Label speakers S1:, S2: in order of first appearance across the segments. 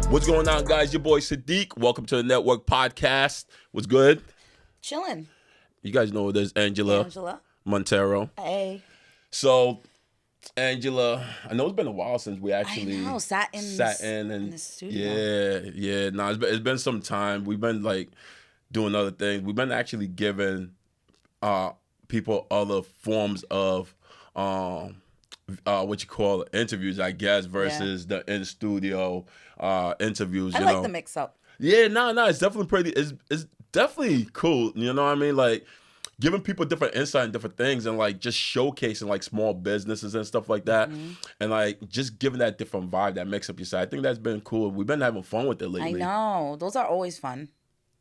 S1: What's going on, guys? Your boy Sadiq. Welcome to the Netwrk podcast. What's good?
S2: Chilling.
S1: You guys know there's Angela Montero.
S2: Hey.
S1: So, Angela, I know it's been a while since we actually
S2: sat in the studio.
S1: Yeah. No, it's been some time. We've been like doing other things. We've been actually giving people other forms of interviews, I guess, versus the in studio interviews.
S2: I like the mix up.
S1: Yeah, no, it's definitely it's definitely cool. You know what I mean? Like giving people different insight and different things, and like just showcasing like small businesses and stuff like that, and like just giving that different vibe that makes up your side. I think that's been cool. We've been having fun with it lately.
S2: I know, those are always fun.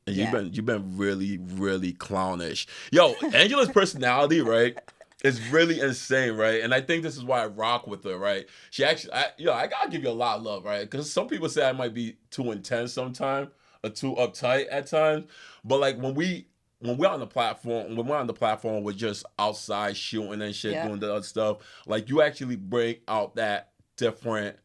S1: And you've been really, really clownish. Yo, Angela's personality, right, is really insane, right? And I think this is why I rock with her, right? She actually, I gotta give you a lot of love, right? Because some people say I might be too intense sometimes or too uptight at times. But like when we're on the platform, we're just outside shooting and shit, doing the other stuff. Like you actually bring out that different,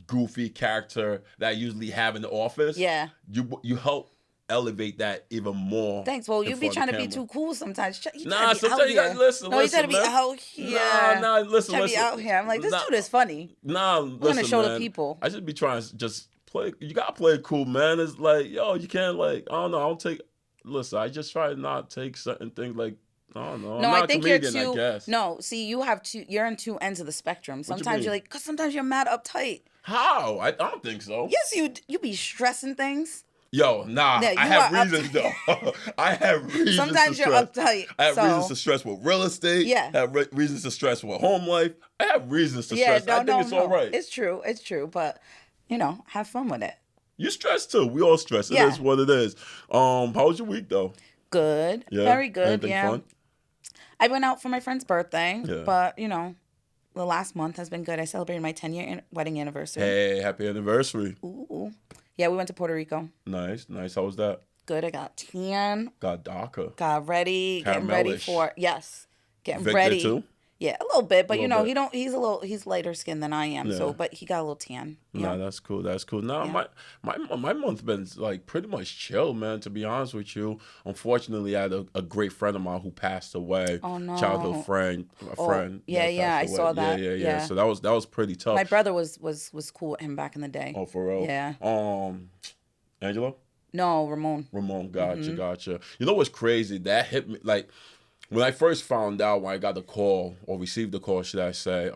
S1: goofy character that I usually have in the office.
S2: Yeah.
S1: You help elevate that even more.
S2: Thanks. Well, you be trying to be too cool sometimes.
S1: Sometimes you gotta listen.
S2: No, you try to be out here.
S1: Listen.
S2: Try to be out here. I'm like, this dude is funny.
S1: I'm
S2: gonna show the people.
S1: I should be trying to just play. You gotta play it cool, man. It's like, yo, you can't like, I don't know. I don't take. Listen, I just try to not take certain things like. I don't know.
S2: No,
S1: I'm not
S2: I think
S1: a comedian,
S2: you're too.
S1: I guess.
S2: No, see, you're on two ends of the spectrum. Sometimes you're like, cause sometimes you're mad uptight.
S1: How? I don't think so.
S2: Yes, you be stressing things.
S1: Yo, nah,
S2: Yeah,
S1: I have reasons though. I have reasons.
S2: Sometimes
S1: to
S2: you're
S1: stress.
S2: uptight.
S1: I have reasons to stress with real estate.
S2: Yeah.
S1: I have reasons to stress with home life. I have reasons to stress. I think it's all right.
S2: It's true. But, have fun with it.
S1: You stress too. We all stress. It is what it is. How was your week though?
S2: Good.
S1: Yeah.
S2: Very good.
S1: Anything fun?
S2: I went out for my friend's birthday,
S1: Yeah.
S2: but, the last month has been good. I celebrated my 10-year wedding anniversary.
S1: Hey, happy anniversary.
S2: Ooh. Yeah, we went to Puerto Rico.
S1: Nice. How was that?
S2: Good. I got tan.
S1: Got darker.
S2: Got ready. Getting ready for getting
S1: Victor
S2: ready.
S1: Too?
S2: Yeah, a little bit, but
S1: bit.
S2: he's lighter skinned than I am, but he got a little tan.
S1: Nah, that's cool. No, my month been like pretty much chill, man, to be honest with you. Unfortunately, I had a great friend of mine who passed away.
S2: Oh no.
S1: Childhood friend.
S2: Yeah, I saw that.
S1: Yeah. So that was pretty tough.
S2: My brother was cool with him back in the day.
S1: Oh, for real?
S2: Yeah.
S1: Angela?
S2: No, Ramon.
S1: Gotcha. You know what's crazy? That hit me like when I first found out, when I got the call or received the call, should I say,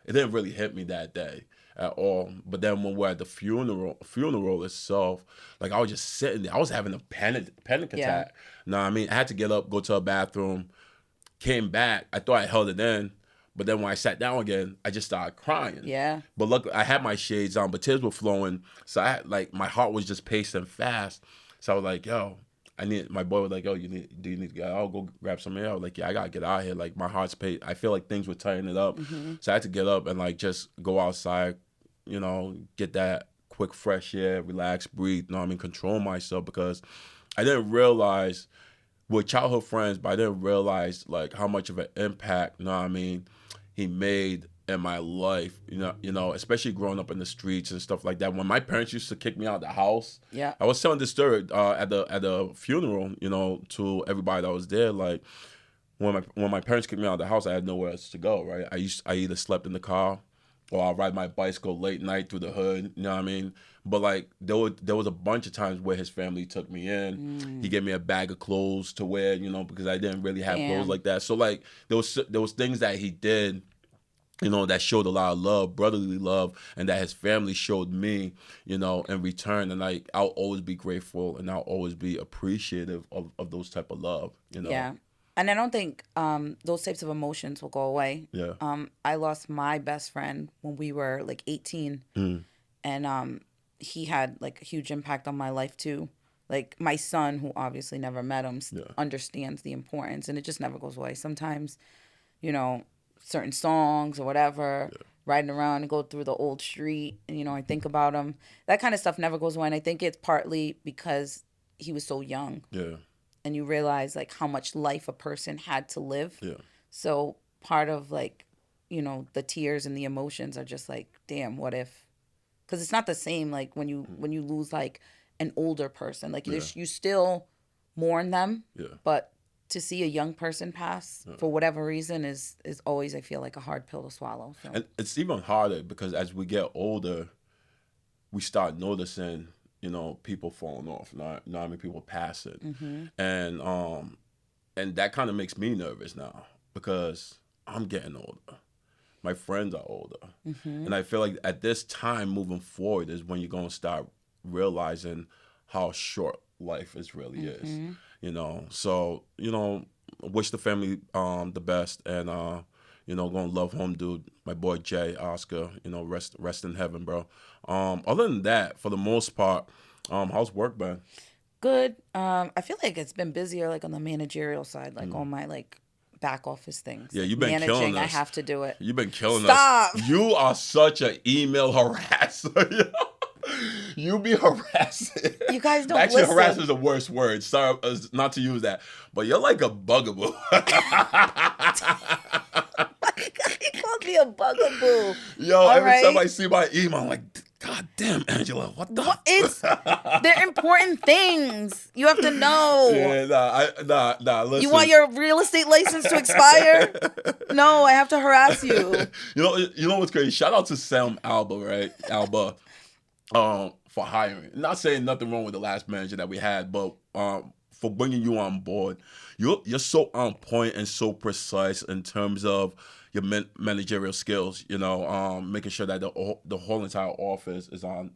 S1: it didn't really hit me that day at all. But then when we're at the funeral itself, like I was just sitting there. I was having a panic attack. Know what I mean? I had to get up, go to a bathroom, came back. I thought I held it in. But then when I sat down again, I just started crying.
S2: Yeah.
S1: But luckily, I had my shades on, but tears were flowing. So I had, like, my heart was just pacing fast. So I was like, yo, my boy was like, yo, do you need to get out? I'll go grab some air. I was like, yeah, I got to get out of here. Like, my heart's pacing. I feel like things were tightening up. So I had to get up and, like, just go outside, get that quick fresh air, relax, breathe, control myself, because I didn't realize, with childhood friends, but I didn't realize, like, how much of an impact, he made in my life, especially growing up in the streets and stuff like that. When my parents used to kick me out of the house, I was telling this story at the funeral, to everybody that was there. Like when my parents kicked me out of the house, I had nowhere else to go. Right, I either slept in the car, or I'll ride my bicycle late night through the hood. You know what I mean? But like there was a bunch of times where his family took me in. He gave me a bag of clothes to wear, because I didn't really have clothes like that. So like there was things that he did, that showed a lot of love, brotherly love, and that his family showed me, in return. And like I'll always be grateful, and I'll always be appreciative of those type of love.
S2: Yeah. And I don't think those types of emotions will go away.
S1: Yeah.
S2: I lost my best friend when we were like 18. And he had like a huge impact on my life too. Like my son, who obviously never met him, understands the importance, and it just never goes away. Sometimes, certain songs or whatever, riding around and go through the old street, and I think about him. That kind of stuff never goes away. And I think it's partly because he was so young.
S1: Yeah.
S2: And you realize like how much life a person had to live.
S1: Yeah.
S2: So part of like the tears and the emotions are just like, damn, what if? Because it's not the same like when you lose like an older person. Like you still mourn them, but to see a young person pass for whatever reason is always, I feel like, a hard pill to swallow. So.
S1: And it's even harder because as we get older, we start noticing, people falling off. I mean, people passing, and that kind of makes me nervous now because I'm getting older. My friends are older, and I feel like at this time moving forward is when you're gonna start realizing how short life really is. So wish the family the best, and gonna love home dude, my boy Jay Oscar. Rest in heaven, bro. Other than that, for the most part, how's work been?
S2: Good. I feel like it's been busier, like on the managerial side, like on my like back office things.
S1: Yeah,
S2: like
S1: you've been
S2: managing,
S1: killing us.
S2: I have to do it.
S1: You've been killing
S2: Stop.
S1: us. You are such an email harasser. You be harassing.
S2: You guys don't
S1: Actually,
S2: listen.
S1: harass is the worst word. Sorry, not to use that. But you're like a bugaboo.
S2: He called me a bugaboo.
S1: Yo, every time I see my email, I'm like, God damn, Angela, what the?
S2: They're important things. You have to know.
S1: Yeah, nah. Listen.
S2: You want your real estate license to expire? No, I have to harass you.
S1: You know what's crazy? Shout out to Sam Alba, right? Alba, for hiring. Not saying nothing wrong with the last manager that we had, but for bringing you on board. You're so on point and so precise in terms of your managerial skills, making sure that the whole entire office is on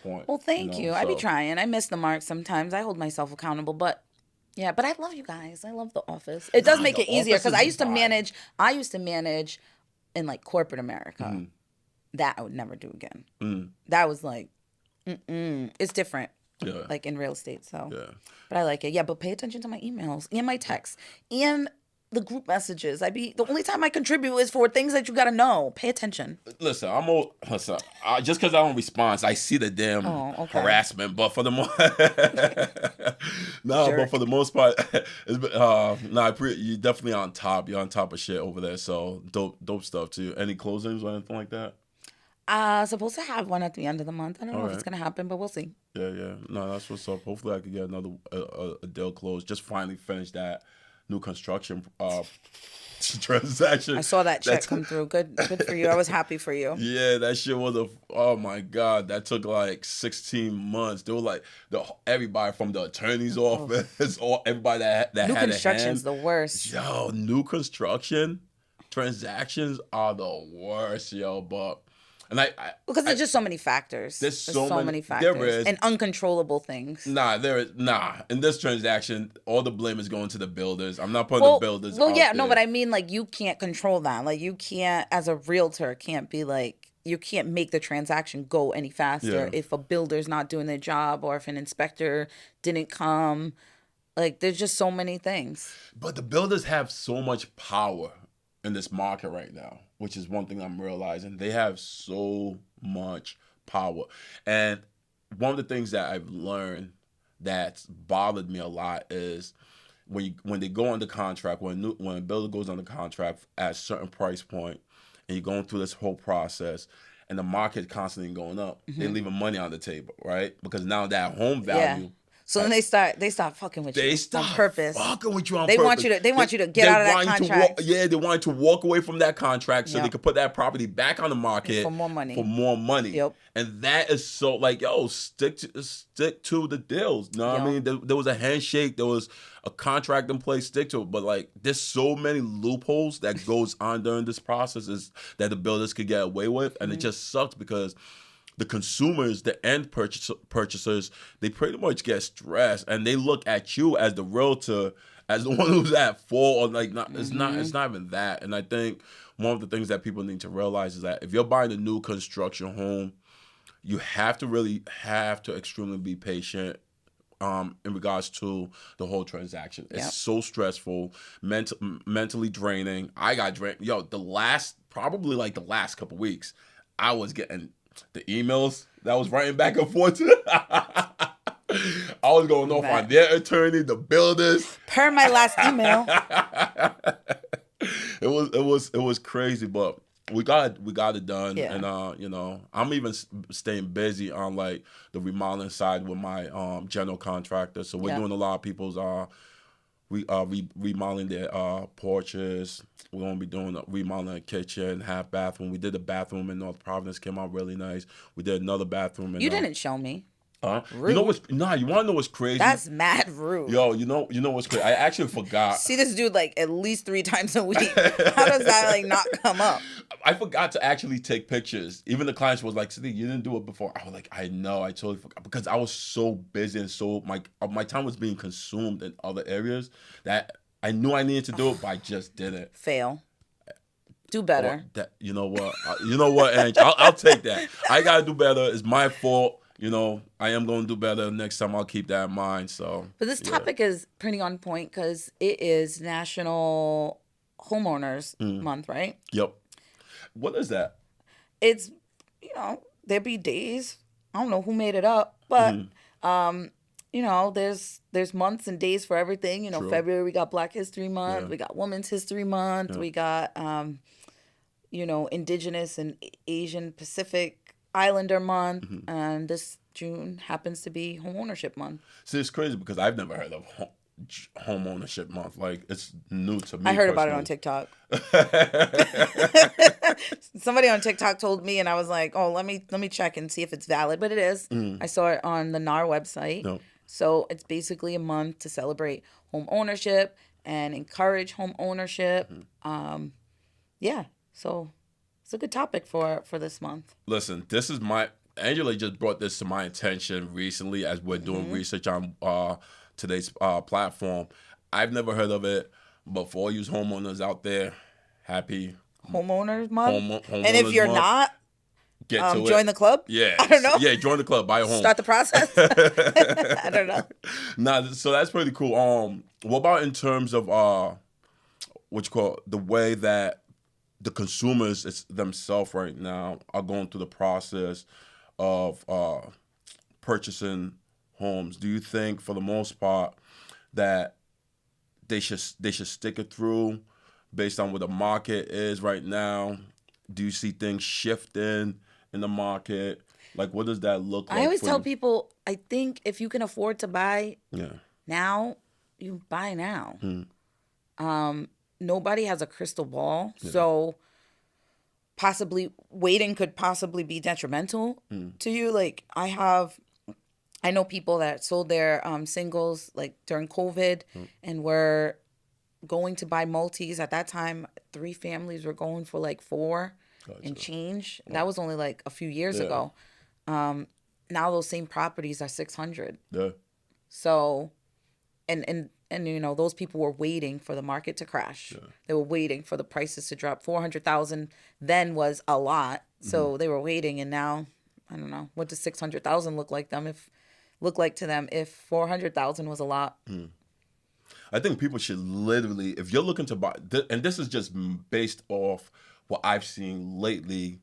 S1: point.
S2: Well, thank you. So. I be trying. I miss the mark sometimes. I hold myself accountable, but yeah, but I love you guys. I love the office. It does make it easier because I used to manage in like corporate America. Mm-hmm. That I would never do again. Mm. That was like, it's different. Yeah. Like in real estate, so. Yeah. But I like it. Yeah, but pay attention to my emails and my texts and the group messages. The only time I contribute is for things that you gotta know. Pay attention.
S1: Listen, just because I don't respond, I see the damn harassment. But for the but for the most part, you're definitely on top. You're on top of shit over there. So dope stuff too. Any closings or anything like that?
S2: Supposed to have one at the end of the month. I don't know if it's gonna happen, but we'll see.
S1: Yeah. No, that's what's up. Hopefully, I could get another a deal closed. Just finally finish that new construction transaction.
S2: I saw that check come through. Good for you. I was happy for you.
S1: Yeah, that shit was oh my God, that took like 16 months. They were like everybody from the attorney's office, or everybody that
S2: new
S1: had
S2: construction's the worst.
S1: Yo, new construction transactions are the worst, yo, but. And
S2: because there's just so many factors. There's so many factors and uncontrollable things.
S1: In this transaction, all the blame is going to the builders. I'm not putting the builders. Well, yeah,
S2: no, but I mean, like, you can't control that. Like, you can't, as a realtor, you can't make the transaction go any faster if a builder's not doing their job or if an inspector didn't come. Like, there's just so many things.
S1: But the builders have so much power in this market right now, which is one thing I'm realizing. They have so much power. And one of the things that I've learned that's bothered me a lot is when they go under contract, when a builder goes under contract at a certain price point, and you're going through this whole process, and the market constantly going up, they're leaving money on the table, right? Because now that home value.
S2: Yeah. So then they start fucking with you on purpose.
S1: Fucking with you on
S2: purpose. They want you to get out of that contract.
S1: They want to walk away from that contract so they could put that property back on the market
S2: for more money.
S1: Yep. And that is so like, yo, stick to the deals. You know what I mean? There was a handshake, there was a contract in place, stick to it. But like, there's so many loopholes that goes on during this process that the builders could get away with, and it just sucks because the consumers, the end purchasers, they pretty much get stressed, and they look at you as the realtor, as the one who's at fault, or like it's not even that. And I think one of the things that people need to realize is that if you're buying a new construction home, you have to extremely be patient in regards to the whole transaction. It's so stressful, mentally draining. I got drained. Yo, the last couple weeks, I was getting the emails that was writing back and forth. I was going off on their attorney, the builders.
S2: Per my last email.
S1: It was crazy, but We got it done,
S2: Yeah.
S1: and you know, I'm even staying busy on like the remodeling side with my general contractor. So we're
S2: Yeah.
S1: doing a lot of people's remodeling their porches. We're gonna be doing remodeling a kitchen, half bathroom. We did a bathroom in North Providence, came out really nice. We did another bathroom in
S2: You didn't show me.
S1: you know
S2: Rude.
S1: you wanna know what's crazy?
S2: That's mad rude.
S1: Yo, you know what's crazy? I actually forgot.
S2: See this dude like at least 3 times a week. How does that like not come up?
S1: I forgot to actually take pictures. Even the clients was like, "Sadiq, you didn't do it before." I was like, "I know, I totally forgot," because I was so busy and so my time was being consumed in other areas that I knew I needed to do it, but I just didn't.
S2: Fail. Do better.
S1: You know what? You know what, Ange? I'll take that. I gotta do better. It's my fault. You know, I am going to do better next time. I'll keep that in mind. So,
S2: but this topic is pretty on point because it is National Homeowners Month, right?
S1: Yep. What is that?
S2: It's, there be days. I don't know who made it up, but there's months and days for everything.
S1: True.
S2: February we got Black History Month, we got Women's History Month, we got Indigenous and Asian Pacific Islander Month, and this June happens to be Homeownership Month.
S1: See, it's crazy because I've never heard of Homeownership Month. Like, it's new to me.
S2: I heard about it on TikTok. Somebody on TikTok told me, and I was like, "Oh, let me check and see if it's valid." But it is. I saw it on the NAR website.
S1: No.
S2: So it's basically a month to celebrate home ownership and encourage home ownership. Yeah. So it's a good topic for this month.
S1: Listen, this is Angela just brought this to my attention recently as we're doing research on today's platform. I've never heard of it, but for all you homeowners out there, happy
S2: Homeowners Month.
S1: Homeowners
S2: and if you're
S1: month.
S2: not,
S1: Get to
S2: join
S1: it.
S2: the club.
S1: Yeah,
S2: I don't know.
S1: Yeah, join the club. Buy a home.
S2: Start the process. I don't know.
S1: Nah, so that's pretty cool. What about in terms of what you call the way that the consumers themselves right now are going through the process of purchasing homes? Do you think, for the most part, that they should stick it through based on what the market is right now? Do you see things shifting in the market? Like, what does that look like?
S2: I always tell people, I think if you can afford to buy now, you buy now. Nobody has a crystal ball, so possibly waiting could possibly be detrimental to you. Like, I know people that sold their singles like during COVID and were going to buy multis. At that time, 3 families were going for like 4 and change. Wow. That was only like a few years ago. Now those same properties are 600.
S1: Yeah.
S2: So, and those people were waiting for the market to crash. Yeah. They were waiting for the prices to drop. 400,000 then was a lot. So they were waiting, and now I don't know, what does 600,000 look like to them if 400,000 was a lot?
S1: I think people should literally, if you're looking to buy, and this is just based off what I've seen lately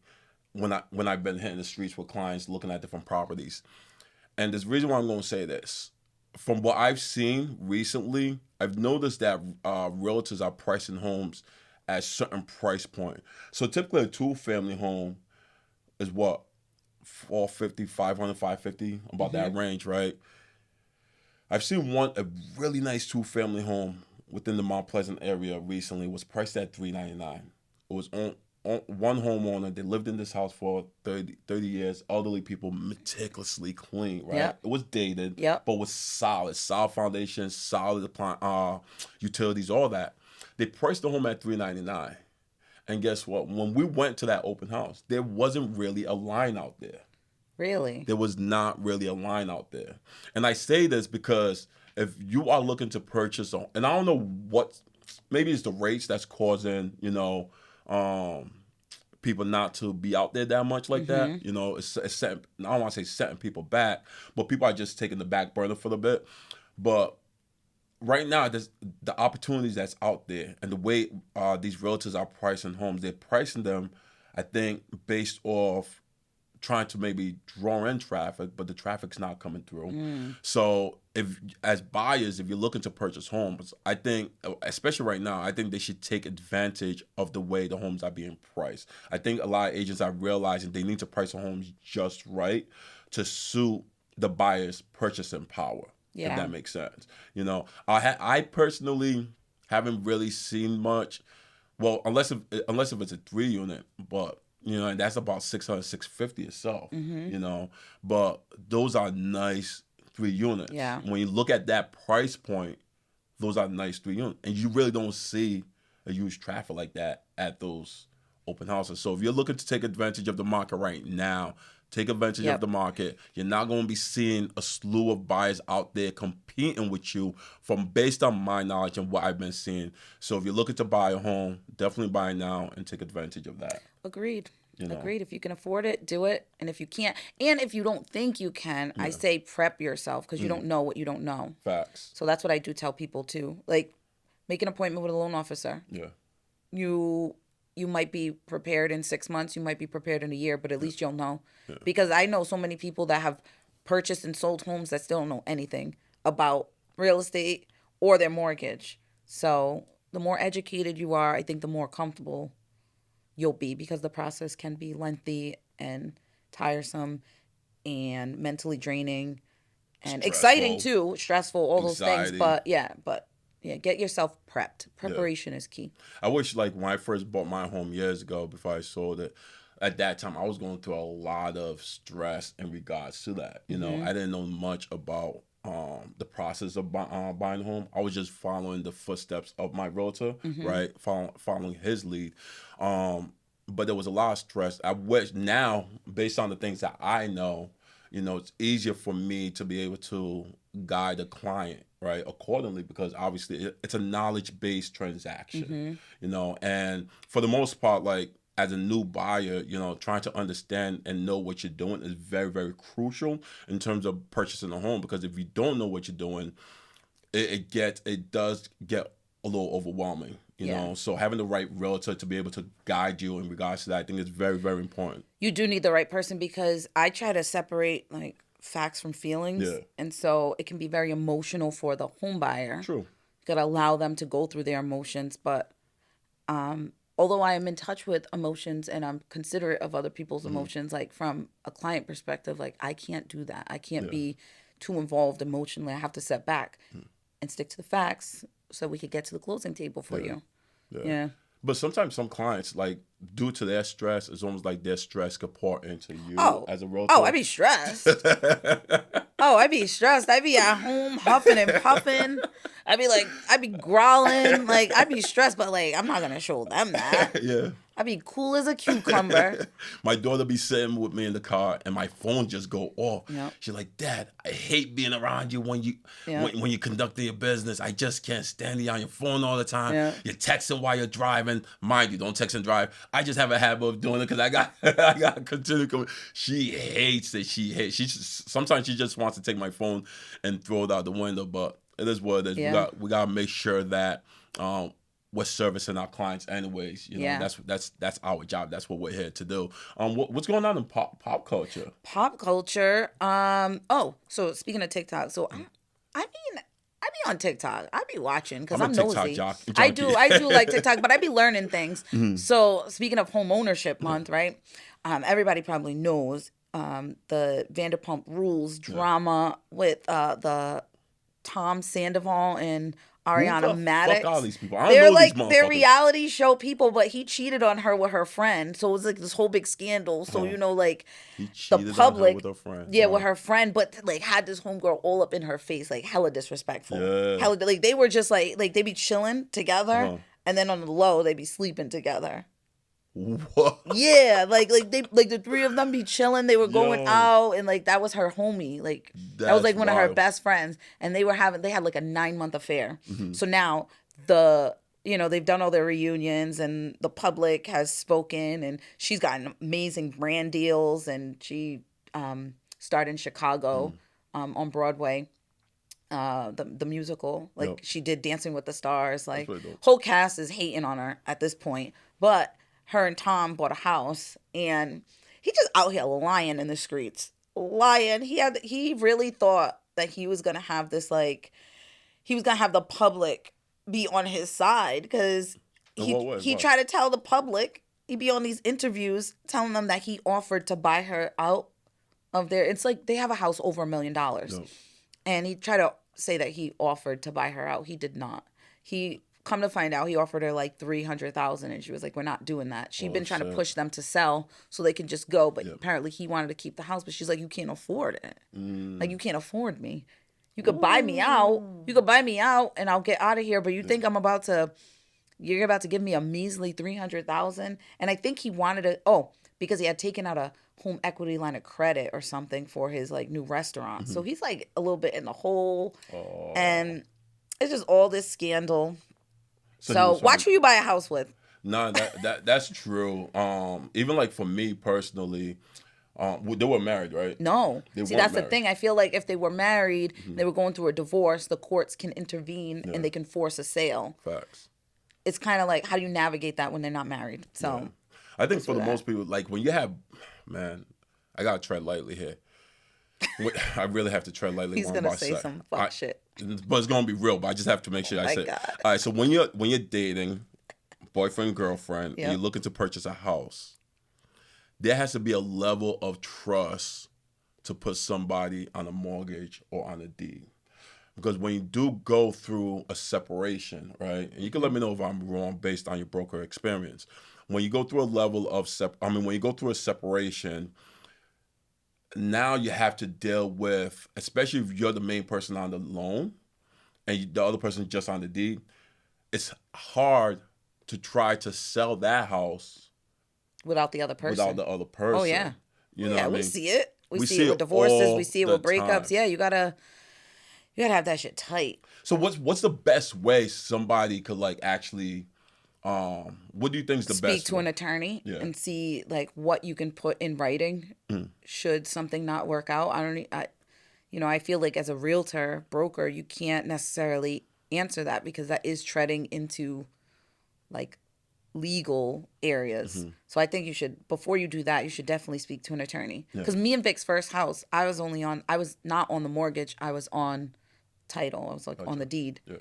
S1: when I've been hitting the streets with clients looking at different properties. And there's a reason why I'm going to say this. From what I've seen recently, I've noticed that realtors are pricing homes at a certain price point. So typically a 2-family home is what? $450, $500, $550, about that range, right? I've seen a really nice 2-family home within the Mount Pleasant area recently was priced at $399. It was on one homeowner. They lived in this house for 30 years. Elderly people, meticulously clean, right?
S2: Yep.
S1: It was dated, but was solid foundation, solid utilities, all that. They priced the home at $399. And guess what? When we went to that open house, there wasn't really a line out there.
S2: Really?
S1: There was not really a line out there. And I say this because if you are looking to purchase, and I don't know maybe it's the rates that's causing, people not to be out there that much like that. It's setting, I don't want to say setting people back, but people are just taking the back burner for a bit. But right now, there's the opportunities that's out there and the way these realtors are pricing homes. They're pricing them, I think, based off trying to maybe draw in traffic, but the traffic's not coming through. So if as buyers, if you're looking to purchase homes, I think, especially right now, I think they should take advantage of the way the homes are being priced. I think a lot of agents are realizing they need to price the homes just right to suit the buyer's purchasing power. If that makes sense. You know, I personally haven't really seen much. Well, unless if it's a 3-unit, but you know, and that's about 600, 650 itself. You know, but those are nice 3 units.
S2: Yeah.
S1: When you look at that price point, those are nice 3 units, and you really don't see a huge traffic like that at those open houses. So if you're looking to take advantage of the market right now, take advantage of the market. You're not going to be seeing a slew of buyers out there competing with you from based on my knowledge and what I've been seeing. So if you're looking to buy a home, definitely buy now and take advantage of that.
S2: Agreed.
S1: You know?
S2: Agreed. If you can afford it, do it. And if you can't, and if you don't think you can, I say prep yourself because you don't know what you don't know.
S1: Facts.
S2: So that's what I do tell people too. Like, make an appointment with a loan officer.
S1: Yeah.
S2: You might be prepared in 6 months. You might be prepared in a year, but at least you'll know. Yeah. Because I know so many people that have purchased and sold homes that still don't know anything about real estate or their mortgage. So the more educated you are, I think the more comfortable you'll be, because the process can be lengthy and tiresome and mentally draining and exciting too, stressful, all those things. But yeah, get yourself prepped. Preparation is key.
S1: I wish, like, when I first bought my home years ago, before I sold it, at that time I was going through a lot of stress in regards to that. You know, I didn't know much about the process of buying a home. I was just following the footsteps of my realtor, right? Following his lead. But there was a lot of stress. I wish now, based on the things that I know, you know, it's easier for me to be able to guide a client, right, accordingly, because obviously it's a knowledge-based transaction, you know, and for the most part, like, as a new buyer, you know, trying to understand and know what you're doing is very, very crucial in terms of purchasing a home, because if you don't know what you're doing, it does get a little overwhelming, you know. So having the right realtor to be able to guide you in regards to that, I think is very, very important.
S2: You do need the right person, because I try to separate, like, facts from feelings. And so it can be very emotional for the home buyer.
S1: True.
S2: You got to allow them to go through their emotions. But although I am in touch with emotions and I'm considerate of other people's emotions, like, from a client perspective, like, I can't do that. I can't be too involved emotionally. I have to step back and stick to the facts so we could get to the closing table for you. Yeah.
S1: But sometimes some clients, like, due to their stress, it's almost like their stress could pour into you as a realtor.
S2: Oh, I be stressed. I be stressed. I be at home huffing and puffing. I be growling. Like, I be stressed, but, like, I'm not going to show them that.
S1: Yeah.
S2: I be cool as a cucumber.
S1: My daughter be sitting with me in the car, and my phone just go off.
S2: Yep.
S1: She's like, "Dad, I hate being around you when you conducting your business. I just can't stand you on your phone all the time. You're texting while you're driving. Mind you, don't text and drive. I just have a habit of doing it because I got to continue going." She hates it. Sometimes she just wants to take my phone and throw it out the window. But it is what it is.
S2: Yeah.
S1: We got to make sure that we're servicing our clients anyways. You know, that's our job. That's what we're here to do. What's going on in pop culture?
S2: Pop culture. So speaking of TikTok, so I be on TikTok. I be watching because I'm nosy. I do like TikTok, but I be learning things. So speaking of Homeownership Month, right? Everybody probably knows the Vanderpump Rules drama with the Tom Sandoval and Ariana Madix.
S1: Fuck all these people.
S2: They're reality show people, but he cheated on her with her friend. So it was like this whole big scandal. So you know, like,
S1: he cheated
S2: the public,
S1: on her with her friend.
S2: with her friend, but like had this homegirl all up in her face, like hella disrespectful.
S1: Yeah.
S2: Like they were just like they be chilling together, and then on the low they be sleeping together.
S1: What?
S2: Yeah, like the three of them be chilling. They were going out, and like that was her homie. Like that was like one of her best friends, and they had like a 9-month affair. So now they've done all their reunions, and the public has spoken, and she's gotten amazing brand deals, and she starred in Chicago on Broadway. The musical, like she did Dancing with the Stars. Like whole cast is hating on her at this point, but her and Tom bought a house, and he just out here lying in the streets, lying. He really thought that he was gonna have this like, he was gonna have the public be on his side because he tried to tell the public. He'd be on these interviews telling them that he offered to buy her out of their. It's like they have a house over $1 million, no. And he tried to say that he offered to buy her out. He did not. He come to find out he offered her like $300,000, and she was like, "We're not doing that." She'd been trying to push them to sell so they could just go, but apparently he wanted to keep the house. But she's like, "You can't afford it. Like you can't afford me. You could buy me out. You could buy me out, and I'll get out of here. But you think I'm about to? You're about to give me a measly $300,000?" And I think he wanted to. Oh, because he had taken out a home equity line of credit or something for his like new restaurant. So he's like a little bit in the hole, and it's just all this scandal. So watch who you buy a house with.
S1: No, that's true. Even like for me personally, they were married, right?
S2: No. See, that's married. The thing. I feel like if they were married, they were going through a divorce, the courts can intervene and they can force a sale.
S1: Facts.
S2: It's kind of like, how do you navigate that when they're not married? So
S1: I think for the most people, like when you have, man, I gotta tread lightly here. I really have to tread lightly.
S2: He's gonna say some fuck shit,
S1: but it's gonna be real. But I just have to make sure I say. God. All right, so when you're dating, boyfriend, girlfriend, and you're looking to purchase a house, there has to be a level of trust to put somebody on a mortgage or on a deed. Because when you do go through a separation, right, and you can let me know if I'm wrong based on your broker experience. When you go through a level of when you go through a separation, now you have to deal with, especially if you're the main person on the loan and the other person just on the deed, it's hard to try to sell that house
S2: without the other person.
S1: Oh
S2: yeah,
S1: you know what I mean?
S2: We see it. We see it with divorces. We see it with breakups. Yeah, you gotta have that shit tight.
S1: So what's the best way somebody could like actually? What do you think is the best?
S2: Speak to an attorney and see like what you can put in writing should something not work out. I feel like as a realtor broker, you can't necessarily answer that because that is treading into like legal areas. So I think you should, before you do that, you should definitely speak to an attorney. Because me and Vic's first house, I was not on the mortgage. I was on title. I was like on the deed. Yeah.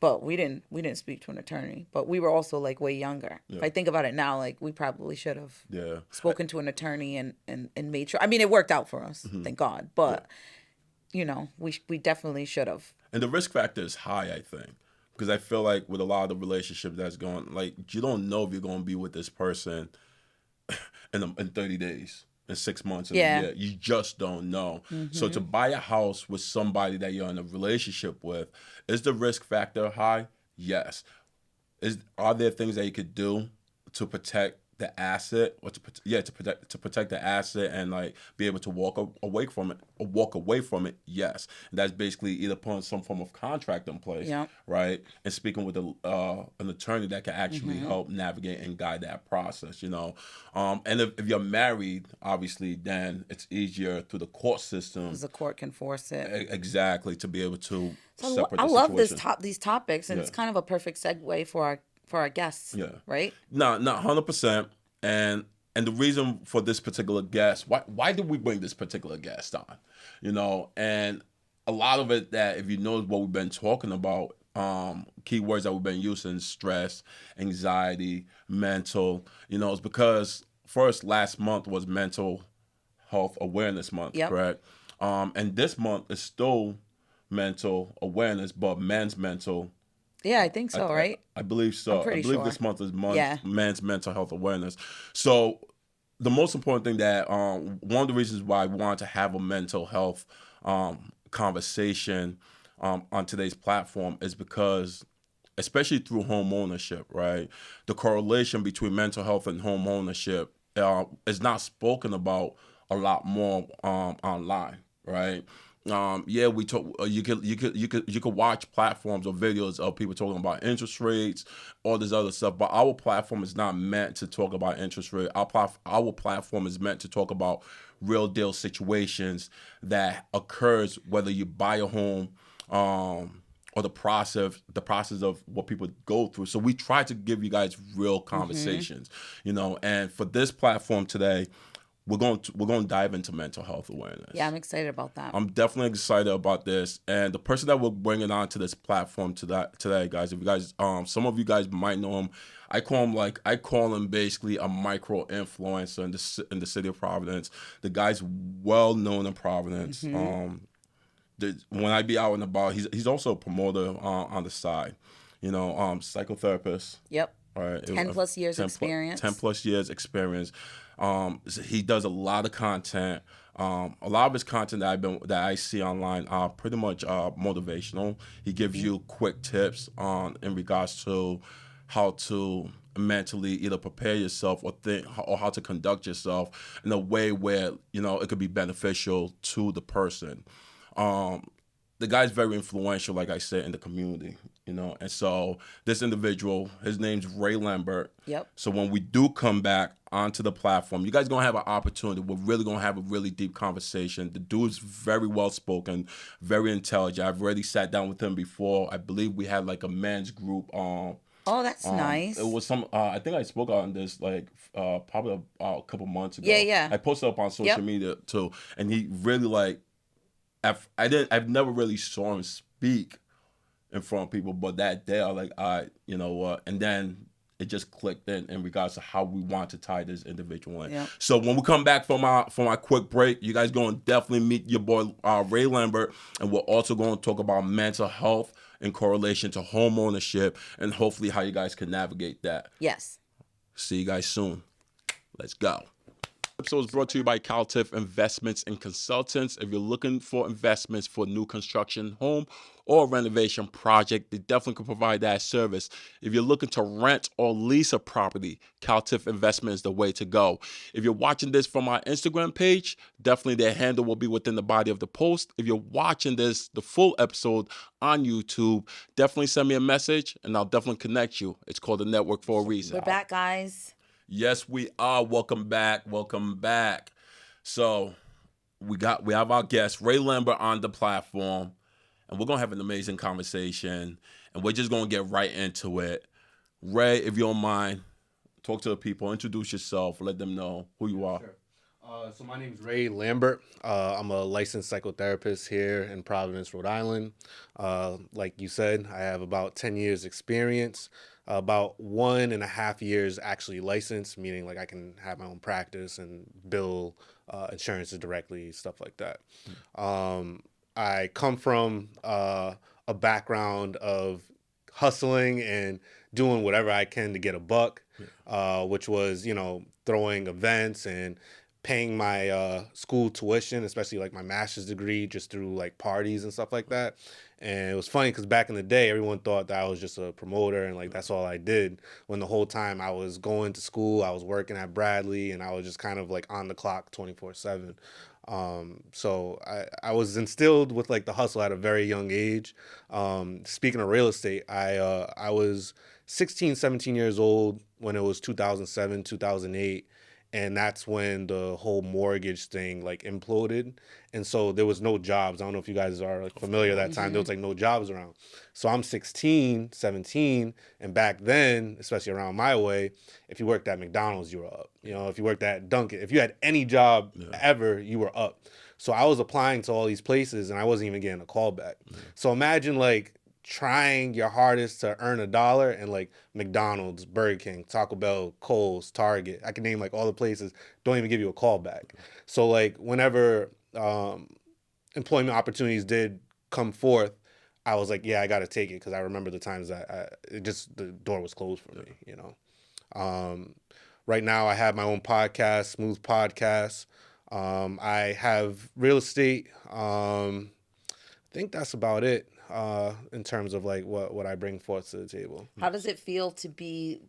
S2: But we didn't speak to an attorney. But we were also like way younger. Yeah. If I think about it now, like we probably should have spoken to an attorney and made sure. I mean, it worked out for us, thank God. But we definitely should have.
S1: And the risk factor is high, I think, because I feel like with a lot of the relationships that's going, like you don't know if you're going to be with this person in 30 days. In 6 months of a year. You just don't know. So to buy a house with somebody that you're in a relationship with, is the risk factor high? Yes. Are there things that you could do to protect the asset or to protect the asset and like be able to walk away from it? Yes. And that's basically either putting some form of contract in place, right? And speaking with an attorney that can actually help navigate and guide that process, and if you're married, obviously then it's easier through the court system
S2: because the court can force it
S1: exactly to be able to separate
S2: I love these topics, and it's kind of a perfect segue for our guests, right?
S1: No, not 100%. And the reason for this particular guest, why did we bring this particular guest on? And a lot of it that if you know what we've been talking about, keywords that we've been using, stress, anxiety, mental, is because first last month was Mental Health Awareness Month, correct? And this month is still mental awareness, but men's mental.
S2: Yeah, I think so, right?
S1: I believe so.
S2: I believe
S1: this month is men's mental health awareness. So the most important thing that one of the reasons why we wanted to have a mental health conversation on today's platform is because, especially through home ownership, right? The correlation between mental health and home ownership is not spoken about a lot more online, right? We talk. You could watch platforms or videos of people talking about interest rates, all this other stuff. But our platform is not meant to talk about interest rate. Our platform is meant to talk about real deal situations that occurs whether you buy a home, or the process of what people go through. So we try to give you guys real conversations, And for this platform today, we're going to dive into mental health awareness.
S2: Yeah, I'm excited about that.
S1: I'm definitely excited about this, and the person that we're bringing on to this platform today, guys. If you guys, some of you guys might know him. I call him basically a micro influencer in the city of Providence. The guy's well known in Providence. When I be out and about, he's also a promoter on the side. Psychotherapist.
S2: Yep.
S1: All right.
S2: 10 plus years experience.
S1: 10 plus years experience. He does a lot of content. A lot of his content that I see online are pretty much motivational. He gives you quick tips in regards to how to mentally either prepare yourself or how to conduct yourself in a way where it could be beneficial to the person. The guy's very influential, like I said, in the community, and so this individual, his name's Ray Lambert.
S2: Yep.
S1: So when we do come back onto the platform, you guys gonna have an opportunity. We're really gonna have a really deep conversation. The dude's very well spoken, very intelligent. I've already sat down with him before. I believe we had like a men's group.
S2: Oh, that's nice.
S1: It was some. I think I spoke on this probably a couple months ago.
S2: Yeah.
S1: I posted up on social media too, and he really I've never really saw him speak in front of people, but that day I was like, all right, you know what? And then it just clicked in regards to how we want to tie this individual in.
S2: Yep.
S1: So when we come back from our quick break, you guys going to definitely meet your boy Ray Lambert, and we're also going to talk about mental health in correlation to home ownership, and hopefully how you guys can navigate that.
S2: Yes.
S1: See you guys soon. Let's go. Episode is brought to you by Caltif Investments and Consultants. If you're looking for investments for new construction, home, or renovation project, they definitely can provide that service. If you're looking to rent or lease a property, Caltif Investment is the way to go. If you're watching this from our Instagram page, definitely their handle will be within the body of the post. If you're watching the full episode on YouTube, definitely send me a message and I'll definitely connect you. It's called the Network for a reason.
S2: We're back, guys.
S1: Yes, we are. Welcome back. So we have our guest Ray Lambert on the platform, and we're gonna have an amazing conversation, and we're just gonna get right into it. Ray, if you don't mind, talk to the people, introduce yourself, let them know who you are.
S3: Sure. So my name is Ray Lambert. I'm a licensed psychotherapist here in Providence, Rhode Island. Like you said, I have about 10 years experience. About 1.5 years actually licensed, meaning like I can have my own practice and bill insurances directly, stuff like that. I come from a background of hustling and doing whatever I can to get a buck, which was, throwing events and paying my school tuition, especially like my master's degree, just through like parties and stuff like that. And it was funny because back in the day, everyone thought that I was just a promoter and like that's all I did. When the whole time I was going to school, I was working at Bradley, and I was just kind of like on the clock 24/7. So I was instilled with like the hustle at a very young age. Speaking of real estate, I was 16, 17 years old when it was 2007, 2008. And that's when the whole mortgage thing like imploded. And so there was no jobs. I don't know if you guys are like familiar at that time. There was like no jobs around. So I'm 16, 17. And back then, especially around my way, if you worked at McDonald's, you were up. If you worked at Dunkin', if you had any job ever, you were up. So I was applying to all these places and I wasn't even getting a call back. So imagine like trying your hardest to earn $1 and like McDonald's, Burger King, Taco Bell, Kohl's, Target, I can name like all the places, don't even give you a call back. So like whenever employment opportunities did come forth, I was like, yeah, I got to take it because I remember the times that the door was closed for me, Right now I have my own podcast, Smooth Podcast. I have real estate. I think that's about it. In terms of like what I bring forth to the table.
S2: How does it feel to be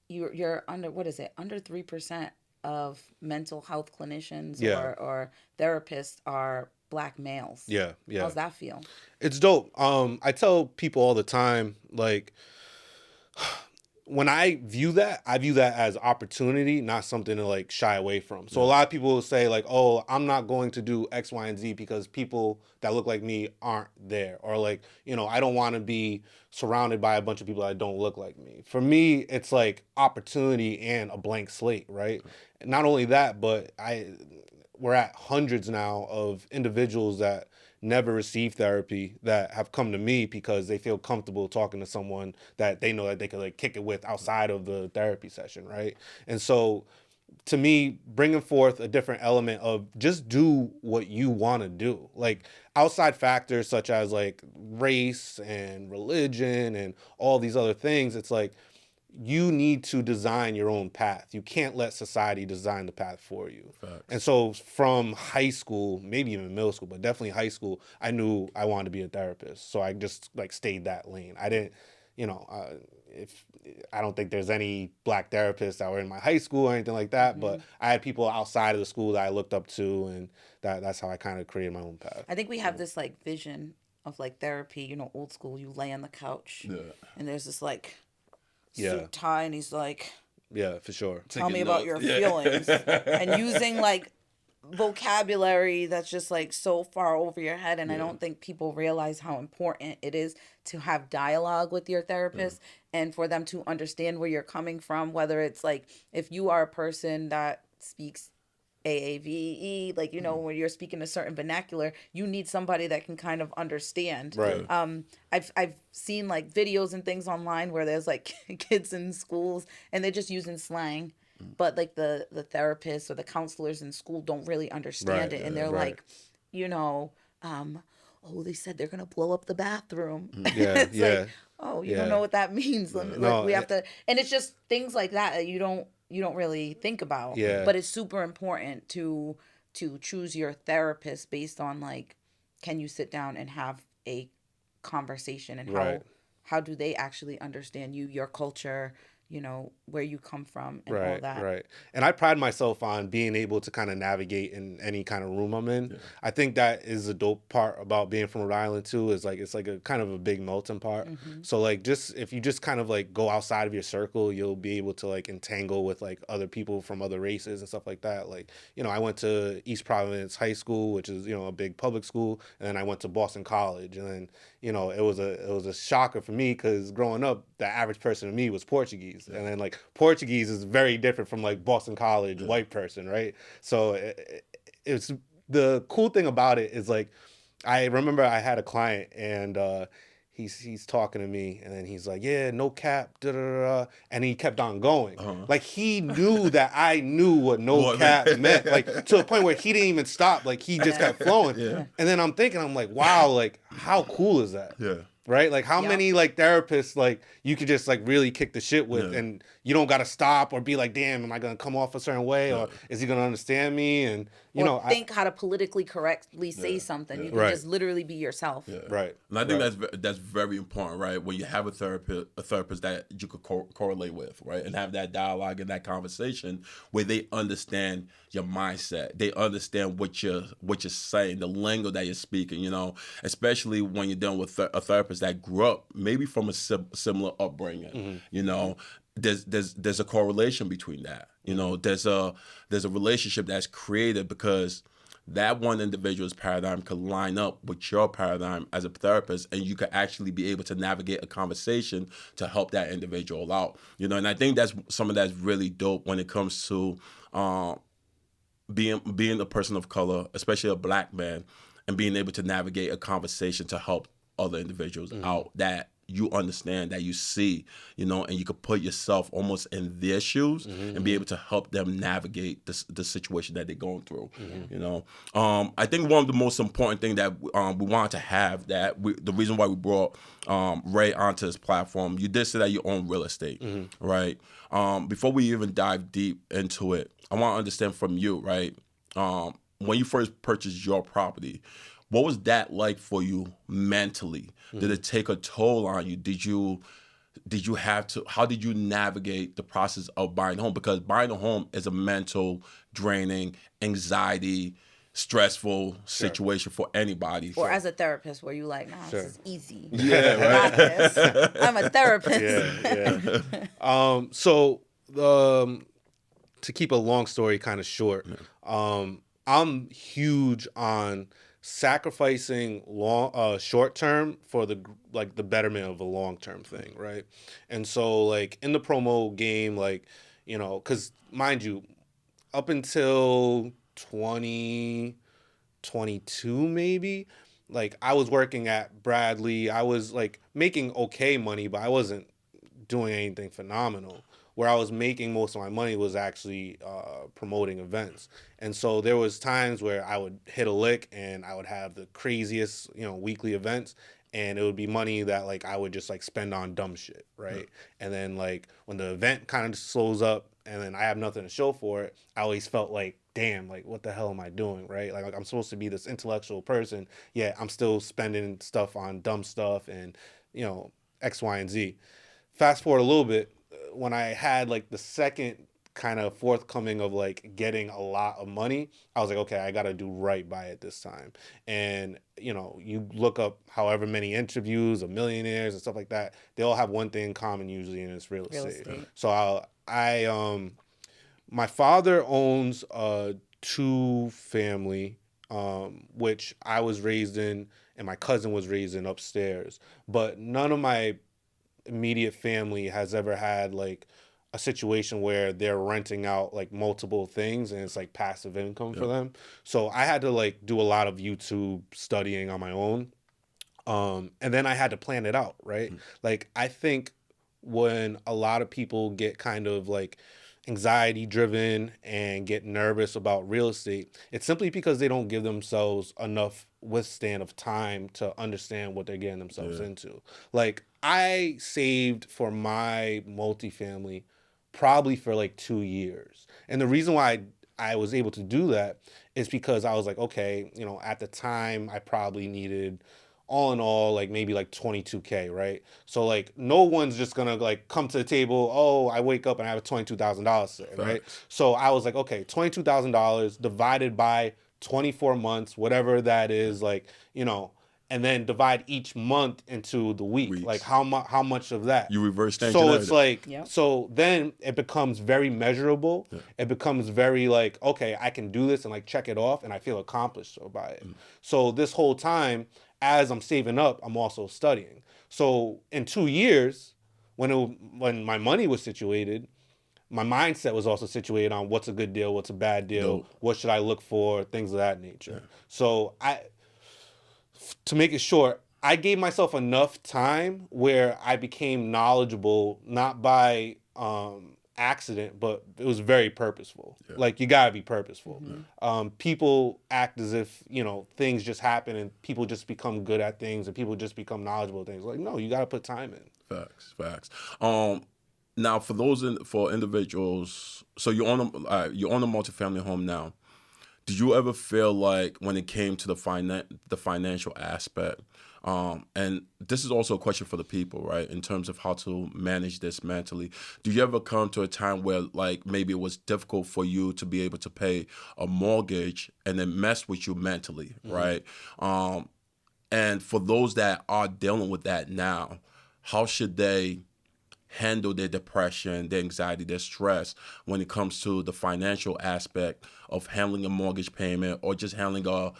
S2: you're under, what is it, under 3% of mental health clinicians or therapists are Black males?
S3: Yeah.
S2: How's that feel?
S3: It's dope. I tell people all the time, like, when I view that as opportunity, not something to like shy away from. So a lot of people will say like, oh, I'm not going to do X, Y, and Z because people that look like me aren't there. Or like, I don't want to be surrounded by a bunch of people that don't look like me. For me, it's like opportunity and a blank slate, right? Not only that, but we're at hundreds now of individuals that never received therapy that have come to me because they feel comfortable talking to someone that they know that they could like kick it with outside of the therapy session, right? And so to me, bringing forth a different element of just do what you want to do, like outside factors such as like race and religion and all these other things, it's like you need to design your own path. You can't let society design the path for you.
S1: Facts.
S3: And so from high school, maybe even middle school, but definitely high school, I knew I wanted to be a therapist. So I just like stayed that lane. I didn't, if I don't think there's any black therapists that were in my high school or anything like that, but I had people outside of the school that I looked up to, and that's how I kind of created my own path.
S2: I think we have this like vision of like therapy, old school. You lay on the couch, and there's this like suit tie, and he's like,
S3: yeah, for sure,
S2: tell me about your feelings, and using like vocabulary that's just like so far over your head. And I don't think people realize how important it is to have dialogue with your therapist and for them to understand where you're coming from, whether it's like if you are a person that speaks AAVE, like, when you're speaking a certain vernacular, you need somebody that can kind of understand.
S3: Right.
S2: I've seen like videos and things online where there's like kids in schools and they're just using slang, but like the therapists or the counselors in school don't really understand it. And they're like, oh, they said they're going to blow up the bathroom.
S3: Yeah.
S2: It's like, oh, you don't know what that means.
S3: No,
S2: we have to, and it's just things like that you don't really think about.
S3: Yeah.
S2: But it's super important to choose your therapist based on like, can you sit down and have a conversation, and how do they actually understand you, your culture, where you come from, and all that.
S3: Right. And I pride myself on being able to kind of navigate in any kind of room I'm in. Yeah. I think that is a dope part about being from Rhode Island too, is like, it's like a kind of a big melting pot. Mm-hmm. So like, if you just kind of like go outside of your circle, you'll be able to like entangle with like other people from other races and stuff like that. Like, I went to East Providence High School, which is, a big public school. And then I went to Boston College, and then, it was a shocker for me because growing up, the average person to me was Portuguese. And then like Portuguese is very different from like Boston College white person, right? So it's the cool thing about it is like, I remember I had a client and he's talking to me, and then he's like, yeah, no cap, da da da, and he kept on going. Uh-huh. Like he knew that I knew what no cap meant, like to a point where he didn't even stop, like he just kept flowing. Yeah. And then I'm like, wow, like how cool is that? Yeah. Right? Like how many like therapists like you could just like really kick the shit with, and you don't got to stop or be like, damn, am I going to come off a certain way, or is he going to understand me? And
S2: think how to politically correctly say something. You can just literally be yourself.
S1: Yeah. Right. And I think that's very important, right? When you have a therapist that you could correlate with, right? And have that dialogue and that conversation where they understand your mindset. They understand what you're saying, the lingo that you're speaking, especially when you're dealing with a therapist that grew up maybe from a similar upbringing, There's a correlation between that. There's a relationship that's created because that one individual's paradigm could line up with your paradigm as a therapist, and you could actually be able to navigate a conversation to help that individual out. And I think that's really dope when it comes to being a person of color, especially a black man, and being able to navigate a conversation to help other individuals out that you understand, that you see, and you could put yourself almost in their shoes and be able to help them navigate the situation that they're going through. I think one of the most important things that we wanted to have, the reason why we brought Ray onto this platform, you did say that you own real estate, right? Before we even dive deep into it, I want to understand from you, right? When you first purchased your property, what was that like for you mentally? Did it take a toll on you? Did you have to, how did you navigate the process of buying a home? Because buying a home is a mental draining, anxiety stressful situation for anybody.
S2: Or as a therapist, where you like, nah, this is easy.
S1: Yeah,
S2: I got this. I'm a therapist.
S3: So to keep a long story kind of short, I'm huge on sacrificing short term for the betterment of a long term thing, right? And so like in the promo game, like, you know, because mind you, up until 2022 maybe, like I was working at Bradley. I was like making okay money, but I wasn't doing anything phenomenal. Where I was making most of my money was actually promoting events. And so there was times where I would hit a lick and I would have the craziest, you know, weekly events, and it would be money that like I would just like spend on dumb shit, right? And then like when the event kind of slows up and then I have nothing to show for it, I always felt like, damn, like what the hell am I doing, right? Like I'm supposed to be this intellectual person, yet I'm still spending stuff on dumb stuff and, you know, X, Y, and Z. Fast forward a little bit, when I had like the second kind of forthcoming of like getting a lot of money, I was like, okay, I got to do right by it this time. And, you know, you look up however many interviews of millionaires and stuff like that, they all have one thing in common usually, and it's real estate. So my father owns a 2-family, which I was raised in and my cousin was raised in upstairs, but none of my immediate family has ever had like a situation where they're renting out like multiple things and it's like passive income for them. So I had to like do a lot of YouTube studying on my own. And then I had to plan it out, right? Like I think when a lot of people get kind of like anxiety driven and get nervous about real estate, it's simply because they don't give themselves enough withstand of time to understand what they're getting themselves into. Like I saved for my multifamily probably for like 2 years. And the reason why I was able to do that is because I was like, okay, you know, at the time I probably needed all in all, like maybe like 22K, right? So like no one's just gonna like come to the table, oh, I wake up and I have $22,000, right? So I was like, okay, $22,000 divided by 24 months, whatever that is, like, you know, and then divide each month into the week. Like how much of that?
S1: You reverse engineer.
S3: So it's like, so then it becomes very measurable. It becomes very like, okay, I can do this and like check it off and I feel accomplished by it. So this whole time, as I'm saving up, I'm also studying. So in 2 years, when my money was situated, my mindset was also situated on what's a good deal, what's a bad deal, what should I look for, things of that nature. So to make it short, I gave myself enough time where I became knowledgeable, not by accident, but it was very purposeful. Like you gotta be purposeful. People act as if, you know, things just happen and people just become good at things and people just become knowledgeable at things. Like, no, you gotta put time in.
S1: Facts. Now for individuals, so you own a multifamily home now. Did you ever feel like when it came to the financial aspect, and this is also a question for the people, right, in terms of how to manage this mentally, do you ever come to a time where like maybe it was difficult for you to be able to pay a mortgage and then mess with you mentally, right? And for those that are dealing with that now, how should they handle their depression, their anxiety, their stress when it comes to the financial aspect of handling a mortgage payment or just handling the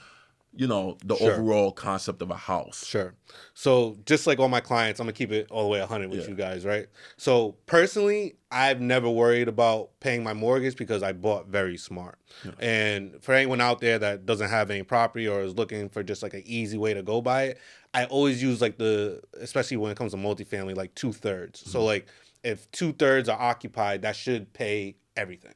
S1: overall concept of a house?
S3: Sure. So just like all my clients, I'm gonna keep it all the way 100 with you guys, right? So personally, I've never worried about paying my mortgage because I bought very smart. And for anyone out there that doesn't have any property or is looking for just like an easy way to go by it, I always use like especially when it comes to multifamily, like 2/3. So like if 2/3 are occupied, that should pay everything.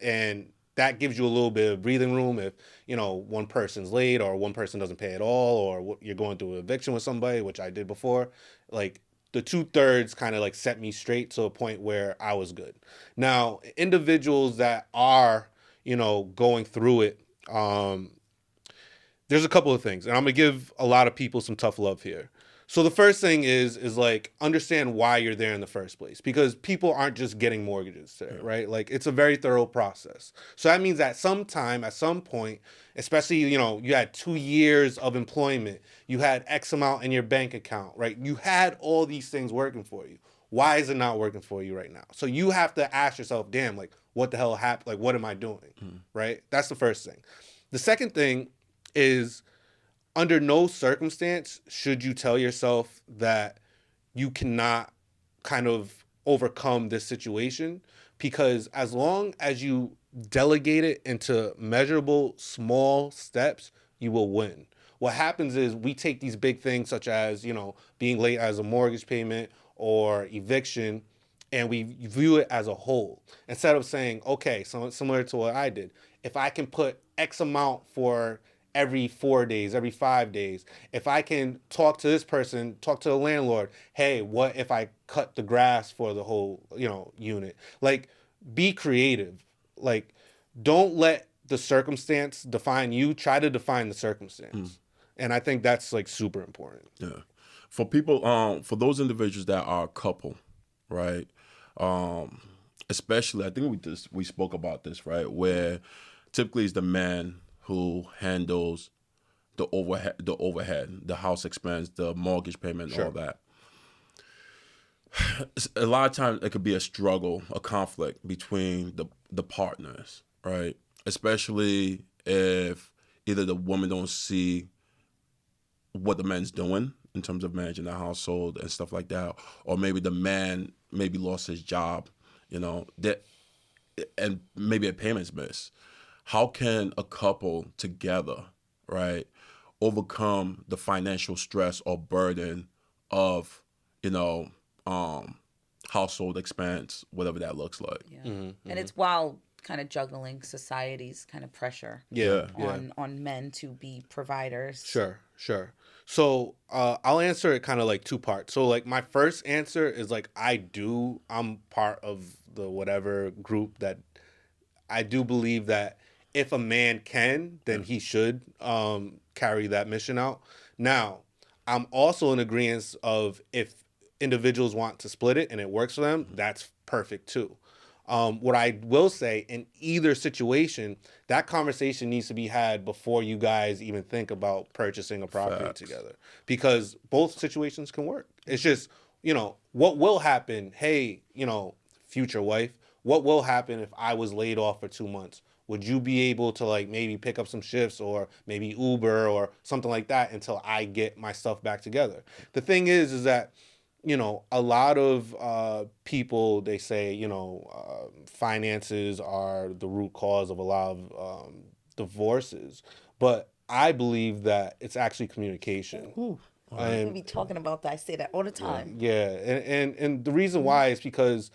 S3: And that gives you a little bit of breathing room if, you know, one person's late or one person doesn't pay at all, or you're going through an eviction with somebody, which I did before. Like the 2/3 kind of like set me straight to a point where I was good. Now, individuals that are, you know, going through it, there's a couple of things, and I'm gonna give a lot of people some tough love here. So the first thing is like understand why you're there in the first place, because people aren't just getting mortgages today, right? Like it's a very thorough process. So that means at some time, at some point, especially you had 2 years of employment, you had X amount in your bank account, right? You had all these things working for you. Why is it not working for you right now? So you have to ask yourself, damn, like what the hell happened? Like what am I doing? Right? That's the first thing. The second thing is, under no circumstance should you tell yourself that you cannot kind of overcome this situation, because as long as you delegate it into measurable small steps, you will win. What happens is we take these big things such as, being late as a mortgage payment or eviction, and we view it as a whole. Instead of saying, okay, so similar to what I did, if I can put X amount for every 4 days, every 5 days, if I can talk to this person, talk to the landlord, hey, what if I cut the grass for the whole, unit? Like, be creative. Like, don't let the circumstance define you. Try to define the circumstance. And I think that's like super important.
S1: Yeah. For people, for those individuals that are a couple, right? Especially, I think we spoke about this, right? Where typically it's the man who handles the overhead, the house expense, the mortgage payment,
S3: Sure.
S1: all that. A lot of times it could be a struggle, a conflict between the partners, right? Especially if either the woman don't see what the man's doing in terms of managing the household and stuff like that, or maybe the man maybe lost his job, and maybe a payment's missed. How can a couple together, right, overcome the financial stress or burden of, household expense, whatever that looks like?
S2: Yeah. And it's while kind of juggling society's kind of pressure
S3: Yeah.
S2: on men to be providers.
S3: Sure. So I'll answer it kind of like two parts. So like my first answer is like I'm part of the whatever group that I do believe that if a man can, then he should carry that mission out. Now, I'm also in agreement of if individuals want to split it and it works for them, that's perfect too. What I will say, in either situation, that conversation needs to be had before you guys even think about purchasing a property together, because both situations can work. It's just, what will happen? Hey, future wife, what will happen if I was laid off for 2 months? Would you be able to like maybe pick up some shifts or maybe Uber or something like that until I get my stuff back together? The thing is that, a lot of people, they say, finances are the root cause of a lot of divorces. But I believe that it's actually communication.
S2: We be talking about that. I say that all the time.
S3: Yeah. And the reason why is because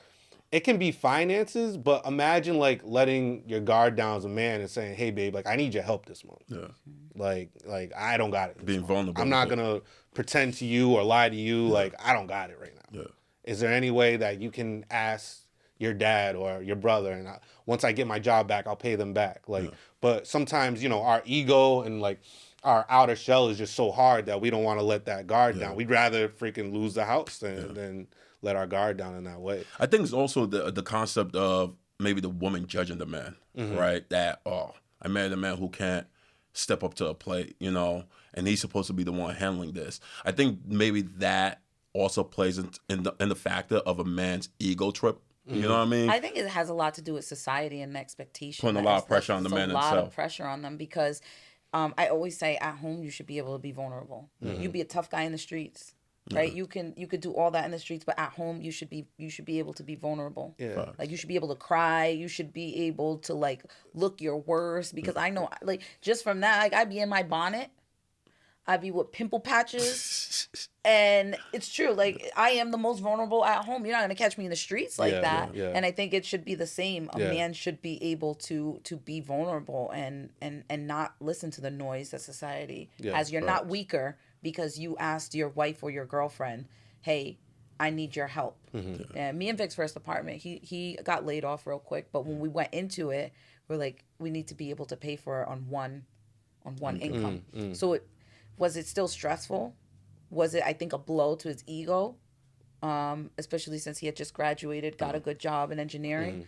S3: it can be finances, but imagine like letting your guard down as a man and saying, hey, babe, like I need your help this month.
S1: Yeah.
S3: Like I don't got it.
S1: Being vulnerable.
S3: I'm not going to pretend to you or lie to you. Yeah. Like I don't got it right now.
S1: Yeah.
S3: Is there any way that you can ask your dad or your brother, and once I get my job back, I'll pay them back? Like, but sometimes, our ego and like our outer shell is just so hard that we don't want to let that guard down. We'd rather freaking lose the house than let our guard down in that way.
S1: I think it's also the concept of maybe the woman judging the man, right? That, I married a man who can't step up to a plate, and he's supposed to be the one handling this. I think maybe that also plays in the factor of a man's ego trip. You know what I mean?
S2: I think it has a lot to do with society and expectation.
S1: Putting a lot of pressure on the man himself.
S2: A lot of pressure on them because I always say at home you should be able to be vulnerable. You be a tough guy in the streets. Right, you could do all that in the streets, but at home you should be able to be vulnerable.
S3: Yeah,
S2: like you should be able to cry. You should be able to like look your worst, because I know like just from that, like I'd be in my bonnet, I'd be with pimple patches, and it's true. Like I am the most vulnerable at home. You're not gonna catch me in the streets like that.
S3: Yeah.
S2: And I think it should be the same. A man should be able to be vulnerable and not listen to the noise that society has. You're not weaker because you asked your wife or your girlfriend, hey, I need your help. And me and Vic's first apartment, he got laid off real quick, but when we went into it, we're like, we need to be able to pay for it on one income. So was it still stressful? was it, I think, a blow to his ego, especially since he had just graduated, got a good job in engineering.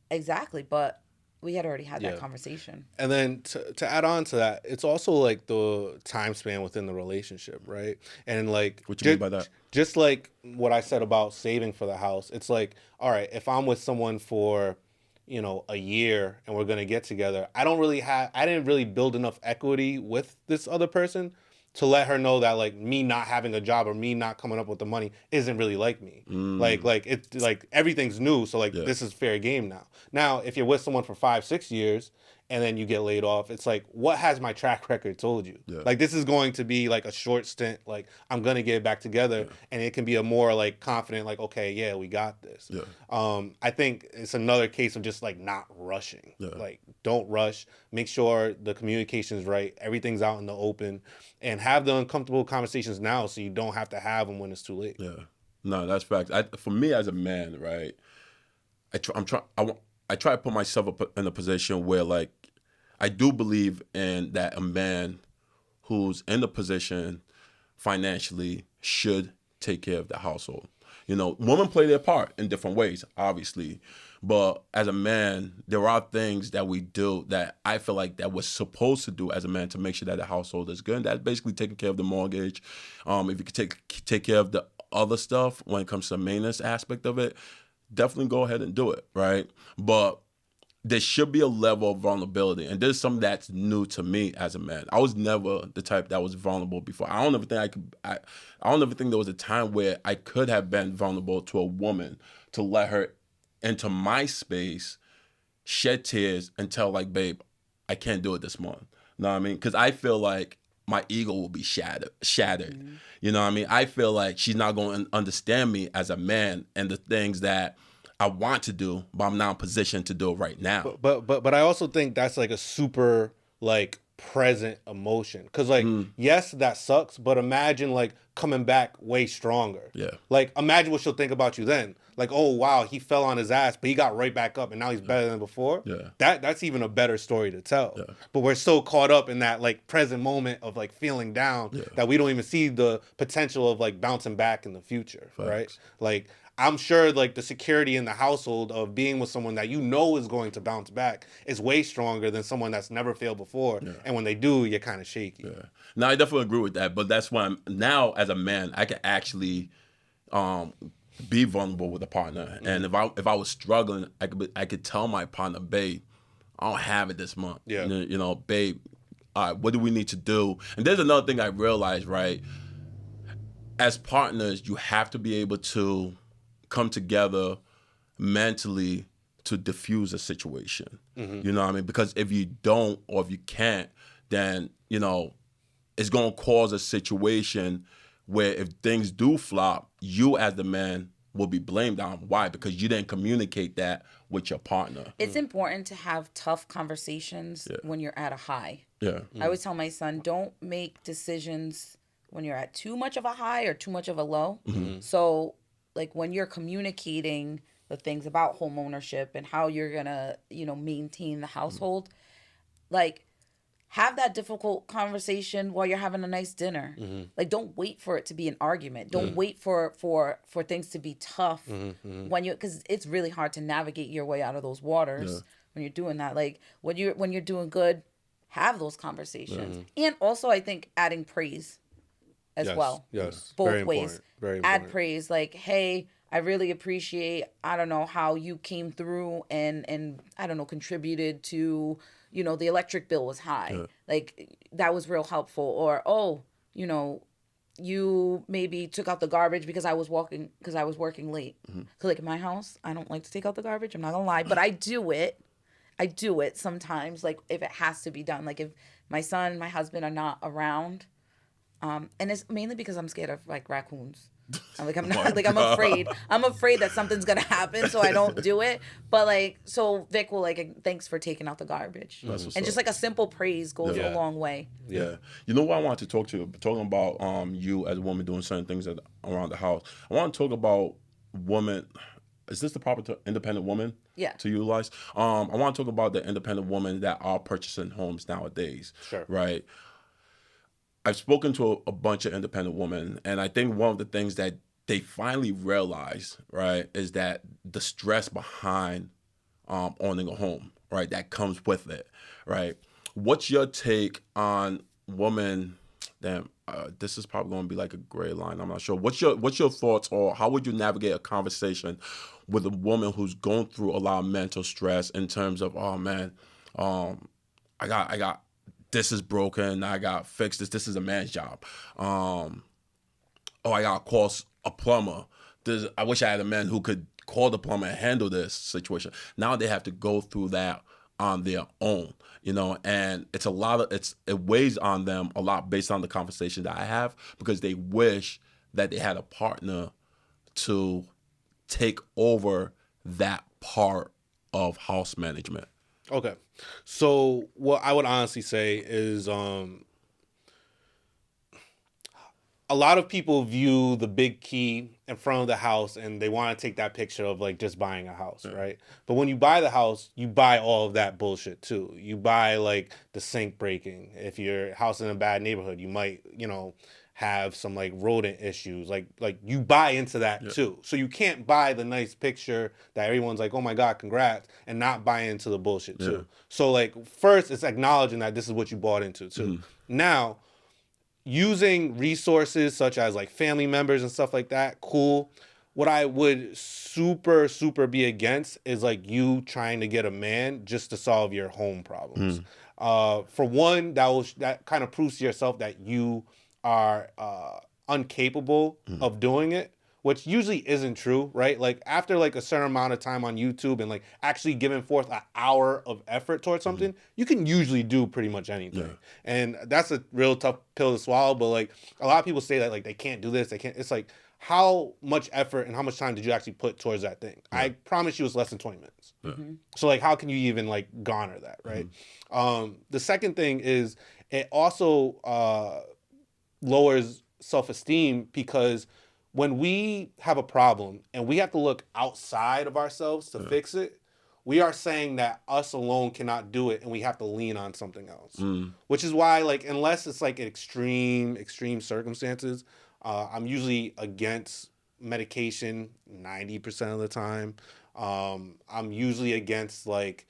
S2: Exactly, but we had already had that conversation.
S3: And then to add on to that, it's also like the time span within the relationship, right? And like,
S1: what you mean by that?
S3: Just like what I said about saving for the house, it's like, all right, if I'm with someone for, you know, a year and we're gonna get together, I didn't really build enough equity with this other person to let her know that like me not having a job or me not coming up with the money isn't really like me. Like it's like everything's new, so like this is fair game now. Now, if you're with someone for 5-6 years and then you get laid off, it's like, what has my track record told you?
S1: Yeah.
S3: Like this is going to be like a short stint. Like I'm gonna get it back together, and it can be a more like confident, like, okay, yeah, we got this. I think it's another case of just like not rushing. Like don't rush. Make sure the communication is right. Everything's out in the open, and have the uncomfortable conversations now, so you don't have to have them when it's too late.
S1: Yeah, no, that's facts. For me as a man, right, I try to put myself in a position where like I do believe in that a man who's in the position financially should take care of the household. You know, women play their part in different ways, obviously. But as a man, there are things that we do that I feel like that we're supposed to do as a man to make sure that the household is good. And that's basically taking care of the mortgage. If you could take care of the other stuff when it comes to the maintenance aspect of it, definitely go ahead and do it, right? But there should be a level of vulnerability, and this is something that's new to me as a man. I was never the type that was vulnerable before. I don't ever think there was a time where I could have been vulnerable to a woman to let her into my space, shed tears, and tell like, babe, I can't do it this month. You know what I mean? Because I feel like my ego will be shattered. Mm-hmm. You know what I mean? I feel like she's not going to understand me as a man and the things that I want to do, but I'm not in position to do it right now.
S3: But I also think that's like a super like present emotion, because like yes, that sucks, but imagine like coming back way stronger.
S1: Yeah.
S3: Like imagine what she'll think about you then. Like, oh wow, he fell on his ass, but he got right back up, and now he's better than before.
S1: Yeah.
S3: That's even a better story to tell.
S1: Yeah.
S3: But we're so caught up in that like present moment of like feeling down that we don't even see the potential of like bouncing back in the future. Facts. Right? Like I'm sure like the security in the household of being with someone that you know is going to bounce back is way stronger than someone that's never failed before. Yeah. And when they do, you're kind of shaky.
S1: Yeah. No, I definitely agree with that. But that's why now as a man, I can actually be vulnerable with a partner. Mm-hmm. And if I was struggling, I could tell my partner, babe, I don't have it this month.
S3: Yeah.
S1: You know, babe, what do we need to do? And there's another thing I realized, right? As partners, you have to be able to come together mentally to diffuse a situation. Mm-hmm. You know what I mean? Because if you don't or if you can't, then, you know, it's going to cause a situation where if things do flop, you as the man will be blamed on. Why? Because you didn't communicate that with your partner.
S2: It's important to have tough conversations when you're at a high.
S1: Yeah.
S2: I always tell my son, don't make decisions when you're at too much of a high or too much of a low. Mm-hmm. So like when you're communicating the things about home ownership and how you're gonna, you know, maintain the household, like have that difficult conversation while you're having a nice dinner. Mm-hmm. Like don't wait for it to be an argument. Don't wait for things to be tough when you, because it's really hard to navigate your way out of those waters when you're doing that. Like when you're doing good, have those conversations. And also I think adding praise as well.
S3: Yes.
S2: Both
S3: Very
S2: ways.
S3: Important. Very important.
S2: Add praise, like, hey, I really appreciate, I don't know, how you came through and I don't know, contributed to, you know, the electric bill was high. Yeah. Like that was real helpful. Or, oh, you know, you maybe took out the garbage because I was working late. Mm-hmm. Cause like in my house, I don't like to take out the garbage. I'm not gonna lie, but I do it. Sometimes, like if it has to be done. Like if my son and my husband are not around, and it's mainly because I'm scared of like raccoons. I'm afraid. I'm afraid that something's gonna happen, so I don't do it. But like, so Vic will like, thanks for taking out the garbage, and just like a simple praise goes a long way.
S1: Yeah, you know what I want to talk to you, talking about you as a woman doing certain things around the house. I want to talk about woman. Is this the proper independent woman?
S2: Yeah.
S1: To utilize. I want to talk about the independent women that are purchasing homes nowadays.
S3: Sure.
S1: Right. I've spoken to a bunch of independent women, and I think one of the things that they finally realize, right, is that the stress behind owning a home, right, that comes with it, right? What's your take on women? Damn, this is probably going to be like a gray line. I'm not sure. What's your thoughts, or how would you navigate a conversation with a woman who's going through a lot of mental stress in terms of, oh man, I got this is broken. I got fixed this. This is a man's job. Oh, I got to call a plumber. I wish I had a man who could call the plumber and handle this situation. Now they have to go through that on their own, and it's it weighs on them a lot based on the conversation that I have, because they wish that they had a partner to take over that part of house management.
S3: Okay. So what I would honestly say is a lot of people view the big key in front of the house and they want to take that picture of like just buying a house, right? But when you buy the house, you buy all of that bullshit too. You buy like the sink breaking. If your house in a bad neighborhood, you might, have some like rodent issues. Like you buy into that too. So you can't buy the nice picture that everyone's like, oh my God, congrats, and not buy into the bullshit too. So like first it's acknowledging that this is what you bought into too. Now, using resources such as like family members and stuff like that, cool. What I would super be against is like you trying to get a man just to solve your home problems. For one, that kind of proves to yourself that you are incapable of doing it, which usually isn't true, right? Like after like a certain amount of time on YouTube and like actually giving forth an hour of effort towards something, you can usually do pretty much anything. And that's a real tough pill to swallow. But like a lot of people say that like they can't do this, they can't. It's like, how much effort and how much time did you actually put towards that thing? I promise you it's less than 20 minutes. So like how can you even like garner that, right? The second thing is it also lowers self-esteem, because when we have a problem and we have to look outside of ourselves to fix it, we are saying that us alone cannot do it and we have to lean on something else. Which is why, like, unless it's like extreme circumstances, I'm usually against medication 90% of the time. I'm usually against like,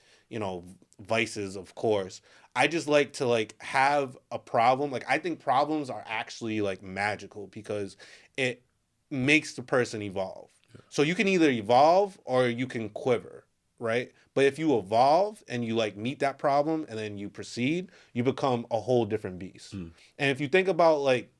S3: vices, of course. I just like to like have a problem. Like I think problems are actually like magical because it makes the person evolve. So you can either evolve or you can quiver, right? But if you evolve and you like meet that problem and then you proceed, you become a whole different beast. And if you think about like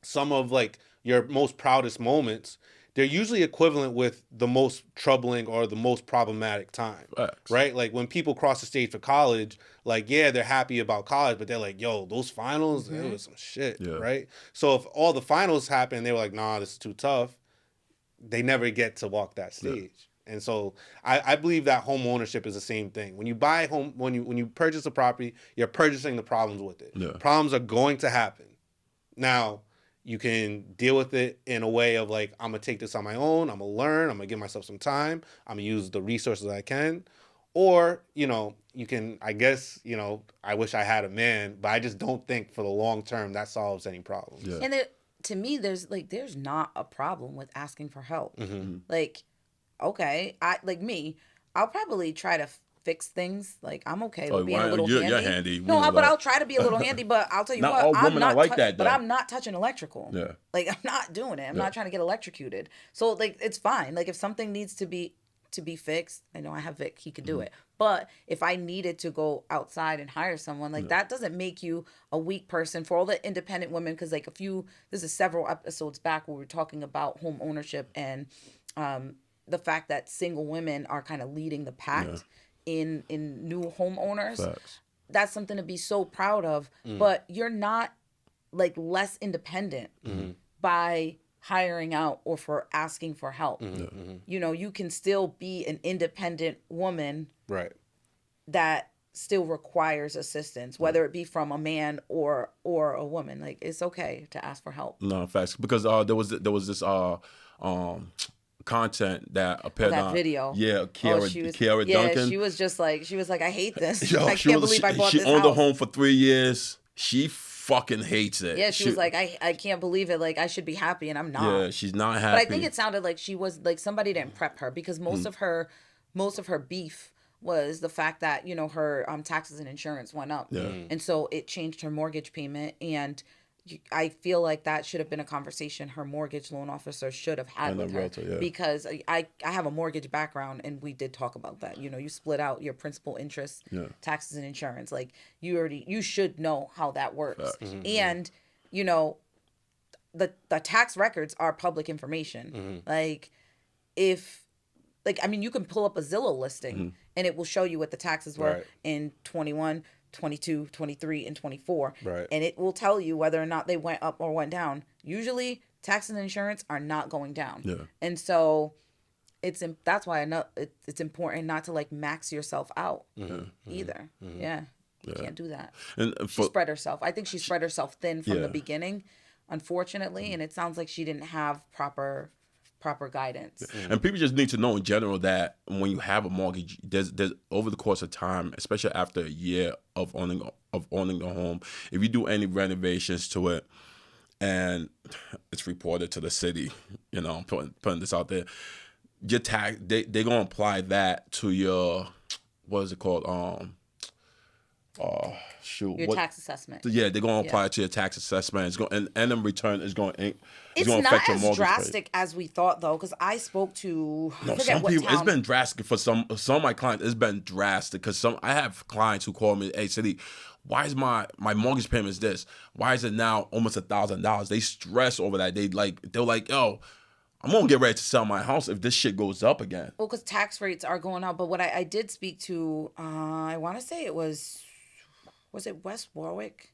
S3: some of like your most proudest moments, they're usually equivalent with the most troubling or the most problematic time, right? Like when people cross the stage for college, like, yeah, they're happy about college, but they're like, yo, those finals, it was some shit, right? So if all the finals happen and they were like, nah, this is too tough, they never get to walk that stage. And so I believe that home ownership is the same thing. When you buy home, when you purchase a property, you're purchasing the problems with it. Problems are going to happen. Now, you can deal with it in a way of like, I'm going to take this on my own. I'm going to learn. I'm going to give myself some time. I'm going to use the resources I can. Or, you can, I guess, I wish I had a man, but I just don't think for the long term that solves any problems.
S2: And to me, there's not a problem with asking for help. Like, okay, I'll probably try to fix things. Like I'm okay with being a little handy.
S1: You're handy.
S2: No, but I'll try to be a little handy. But I'll tell you
S1: not
S2: what,
S1: all women are like that.
S2: But I'm not touching electrical.
S1: Yeah.
S2: Like I'm not doing it. I'm not trying to get electrocuted. So like it's fine. Like if something needs to be fixed, I know I have Vic. He could do it. But if I needed to go outside and hire someone, like that doesn't make you a weak person. For all the independent women, because like this is several episodes back where we were talking about home ownership and the fact that single women are kind of leading the pack. In new homeowners. That's something to be so proud of. But you're not like less independent by hiring out or for asking for help. You can still be an independent woman,
S3: right? That
S2: still requires assistance, whether it be from a man or a woman. Like it's okay to ask for help.
S1: No, facts. Because there was this content that appeared on
S2: video.
S1: Kiara Duncan.
S2: She was like, I hate this. I can't believe I bought this house.
S1: She owned a home for 3 years. She fucking hates it.
S2: Yeah, she was like, I can't believe it. Like, I should be happy, and I'm not.
S1: Yeah, she's not happy.
S2: But I think it sounded like she was like somebody didn't prep her, because most of her beef was the fact that, you know, her taxes and insurance went up, and so it changed her mortgage payment. And I feel like that should have been a conversation her mortgage loan officer should have had with her,
S1: realtor,
S2: because I have a mortgage background, and we did talk about that. You know, you split out your principal, interest, taxes, and insurance. Like, you should know how that works. And you know, the tax records are public information. Like, I mean, you can pull up a Zillow listing and it will show you what the taxes were in 21, 22, 23, and 24.
S3: Right.
S2: And it will tell you whether or not they went up or went down. Usually, taxes and insurance are not going down.
S1: Yeah.
S2: And so that's why I know it's important not to like max yourself out either. Yeah. You can't do that.
S1: And
S2: she spread herself. I think she spread herself thin from the beginning, unfortunately, and it sounds like she didn't have proper guidance.
S1: And people just need to know in general that when you have a mortgage, there's over the course of time, especially after a year of owning the home, if you do any renovations to it and it's reported to the city, you know, putting this out there, your tax, they're gonna apply that to your, what is it called?
S2: Your tax assessment.
S1: Yeah, they're going to apply it to your tax assessment. It's going, and in return, it's going to
S2: it's
S1: going to
S2: not
S1: affect your
S2: as
S1: mortgage
S2: drastic
S1: rate.
S2: as we thought, though, because I spoke to
S1: Some people. It's been drastic for some of my clients. It's been drastic because I have clients who call me, "Hey, City, why is my mortgage payment is this? Why is it now almost $1,000?" They stress over that. They're like, "Yo, I'm gonna get ready to sell my house if this shit goes up again."
S2: Well, because tax rates are going up. But what I did speak to, I want to say it was it West Warwick,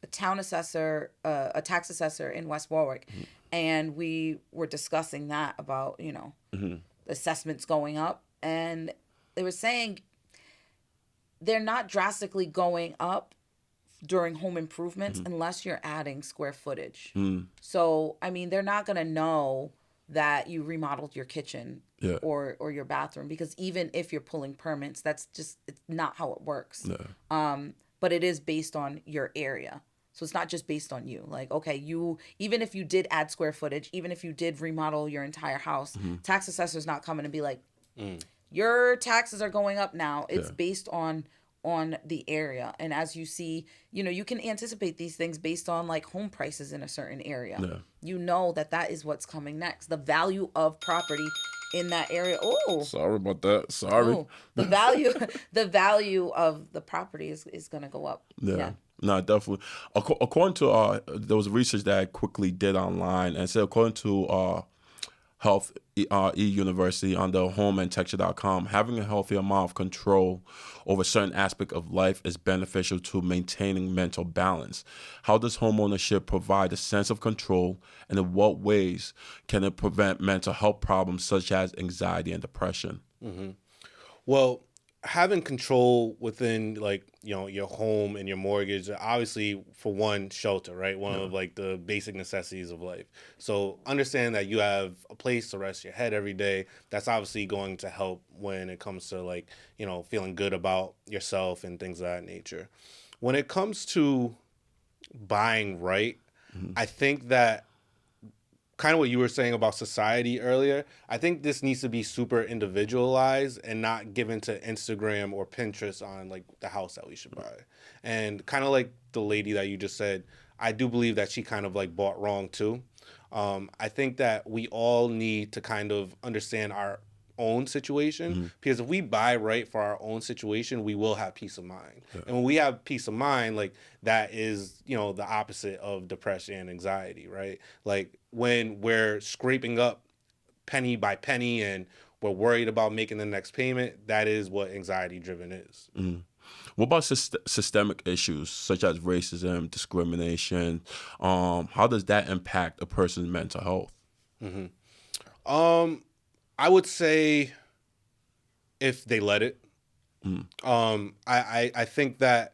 S2: a town assessor, a tax assessor in West Warwick, and we were discussing that about, you know, the assessments going up, and they were saying they're not drastically going up during home improvements unless you're adding square footage. So, I mean, they're not going to know that you remodeled your kitchen or your bathroom, because even if you're pulling permits, it's not how it works. But it is based on your area. So it's not just based on you. Like, okay, even if you did add square footage, even if you did remodel your entire house, tax assessor's not coming to be like, your taxes are going up now. It's based on the area. And as you see, you know, you can anticipate these things based on like home prices in a certain area. You know that is what's coming next. The value of property in that area. Oh,
S1: sorry about that. Sorry.
S2: Oh, the value of the property is going to go up. Yeah.
S1: No, definitely. According to there was research that I quickly did online, and said according to Health University on the homeandtexture.com, having a healthy amount of control over certain aspect of life is beneficial to maintaining mental balance. How does homeownership provide a sense of control, and in what ways can it prevent mental health problems such as anxiety and depression?
S3: Well, having control within, like, you know, your home and your mortgage, obviously, for one, shelter, right? One of like the basic necessities of life. So understand that you have a place to rest your head every day. That's obviously going to help when it comes to, like, you know, feeling good about yourself and things of that nature. When it comes to buying right, I think that kind of what you were saying about society earlier, I think this needs to be super individualized and not given to Instagram or Pinterest on like the house that we should buy. And kind of like the lady that you just said, I do believe that she kind of like bought wrong too. I think that we all need to kind of understand our own situation, because if we buy right for our own situation, we will have peace of mind. And when we have peace of mind, like, that is, you know, the opposite of depression and anxiety, right? Like, when we're scraping up penny by penny and we're worried about making the next payment, that is what anxiety driven is.
S1: What about systemic issues such as racism, discrimination? How does that impact a person's mental health?
S3: I would say if they let it. I think that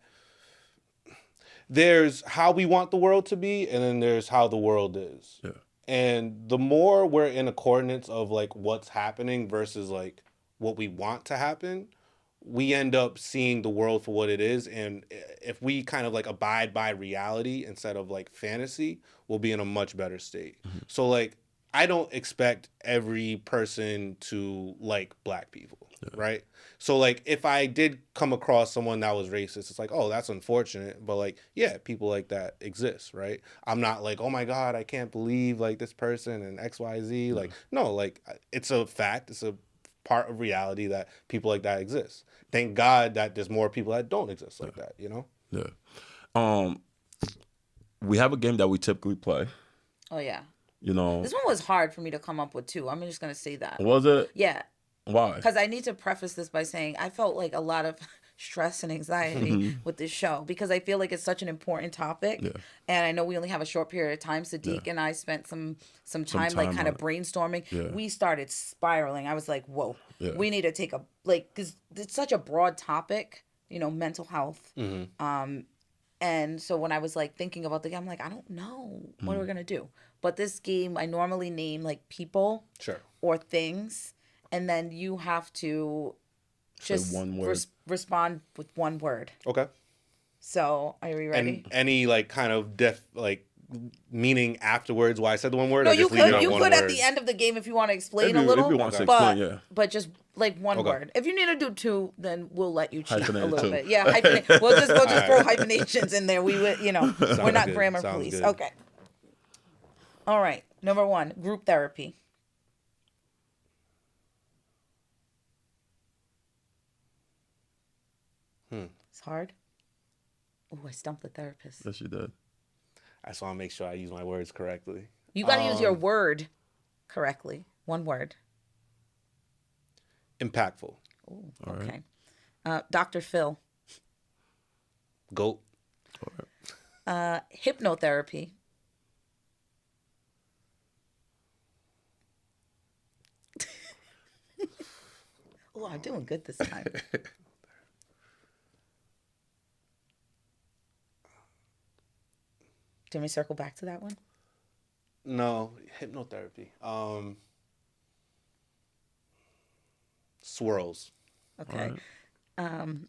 S3: there's how we want the world to be, and then there's how the world is. And the more we're in accordance of like what's happening versus like what we want to happen, we end up seeing the world for what it is. And if we kind of like abide by reality instead of like fantasy, we'll be in a much better state. So like, I don't expect every person to like black people, right? So like, if I did come across someone that was racist, it's like, oh, that's unfortunate. But like, yeah, people like that exist, right? I'm not like, oh my God, I can't believe like this person and X, Y, Z. Like, no, like it's a fact. It's a part of reality that people like that exist. Thank God that there's more people that don't exist like that, you know?
S1: Yeah. We have a game that we typically play.
S2: Oh, yeah.
S1: You know.
S2: This one was hard for me to come up with, too. I'm just going to say that.
S1: Was it?
S2: Yeah.
S1: Why?
S2: Because I need to preface this by saying I felt like a lot of stress and anxiety with this show because I feel like it's such an important topic. Yeah. And I know we only have a short period of time. Sadiq and I spent some time like kind of brainstorming. Yeah. We started spiraling. I was like, whoa, we need to take a, like, because it's such a broad topic, you know, mental health. And so when I was like thinking about the game, I'm like, I don't know what we're going to do. But this game, I normally name like people or things. And then you have to just respond with one word.
S3: Okay.
S2: So, are you ready?
S3: And any like kind of meaning afterwards why I said the one word?
S2: No,
S3: or
S2: you
S3: just leave it
S2: could.
S3: on
S2: You
S3: one
S2: could
S3: word?
S2: at the end of the game if you want to explain a little.
S1: If you want to explain, yeah.
S2: But just like one word. If you need to do two, then we'll let you cheat
S1: Hyphenate
S2: a little
S1: too.
S2: bit. Yeah, hyphenate. We'll just throw hyphenations in there. We would, you know, we're not grammar police. Good. Okay. All right. Number 1, group therapy. It's hard. Oh, I stumped the therapist.
S1: Yes, you did.
S3: I just want to make sure I use my words correctly.
S2: You got to use your word correctly. One word.
S3: Impactful.
S2: Ooh, okay. Right. Dr. Phil.
S3: Goat.
S2: Hypnotherapy. Oh, I'm doing good this time. Can we circle back to that one?
S3: No, hypnotherapy. Swirls.
S2: Okay. Right. I'm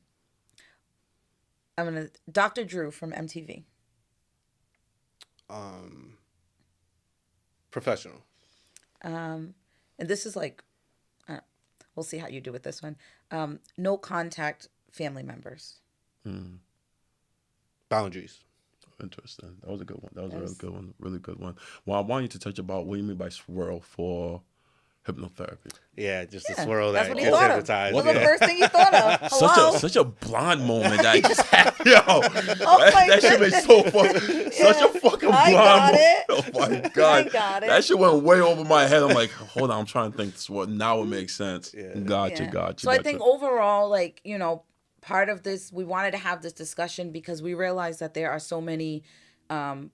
S2: gonna Dr. Drew from MTV.
S3: Professional.
S2: And this is like, we'll see how you do with this one. No contact family members.
S3: Boundaries.
S1: Interesting. That was a good one. That was a really good one. Really good one. Well, I want you to touch about what you mean by swirl for hypnotherapy.
S3: Yeah, just a swirl that
S2: gets hypnotized. What was the first thing you thought of?
S1: Hello? Such a blonde moment that I just had. Yo, that shit was so fun. Such a fucking blonde moment. Oh my God.
S2: I got it.
S1: That shit went way over my head. I'm like, hold on, I'm trying to think this one. Now it makes sense. Yeah. Gotcha.
S2: So I think overall, like, you know, part of this, we wanted to have this discussion because we realized that there are so many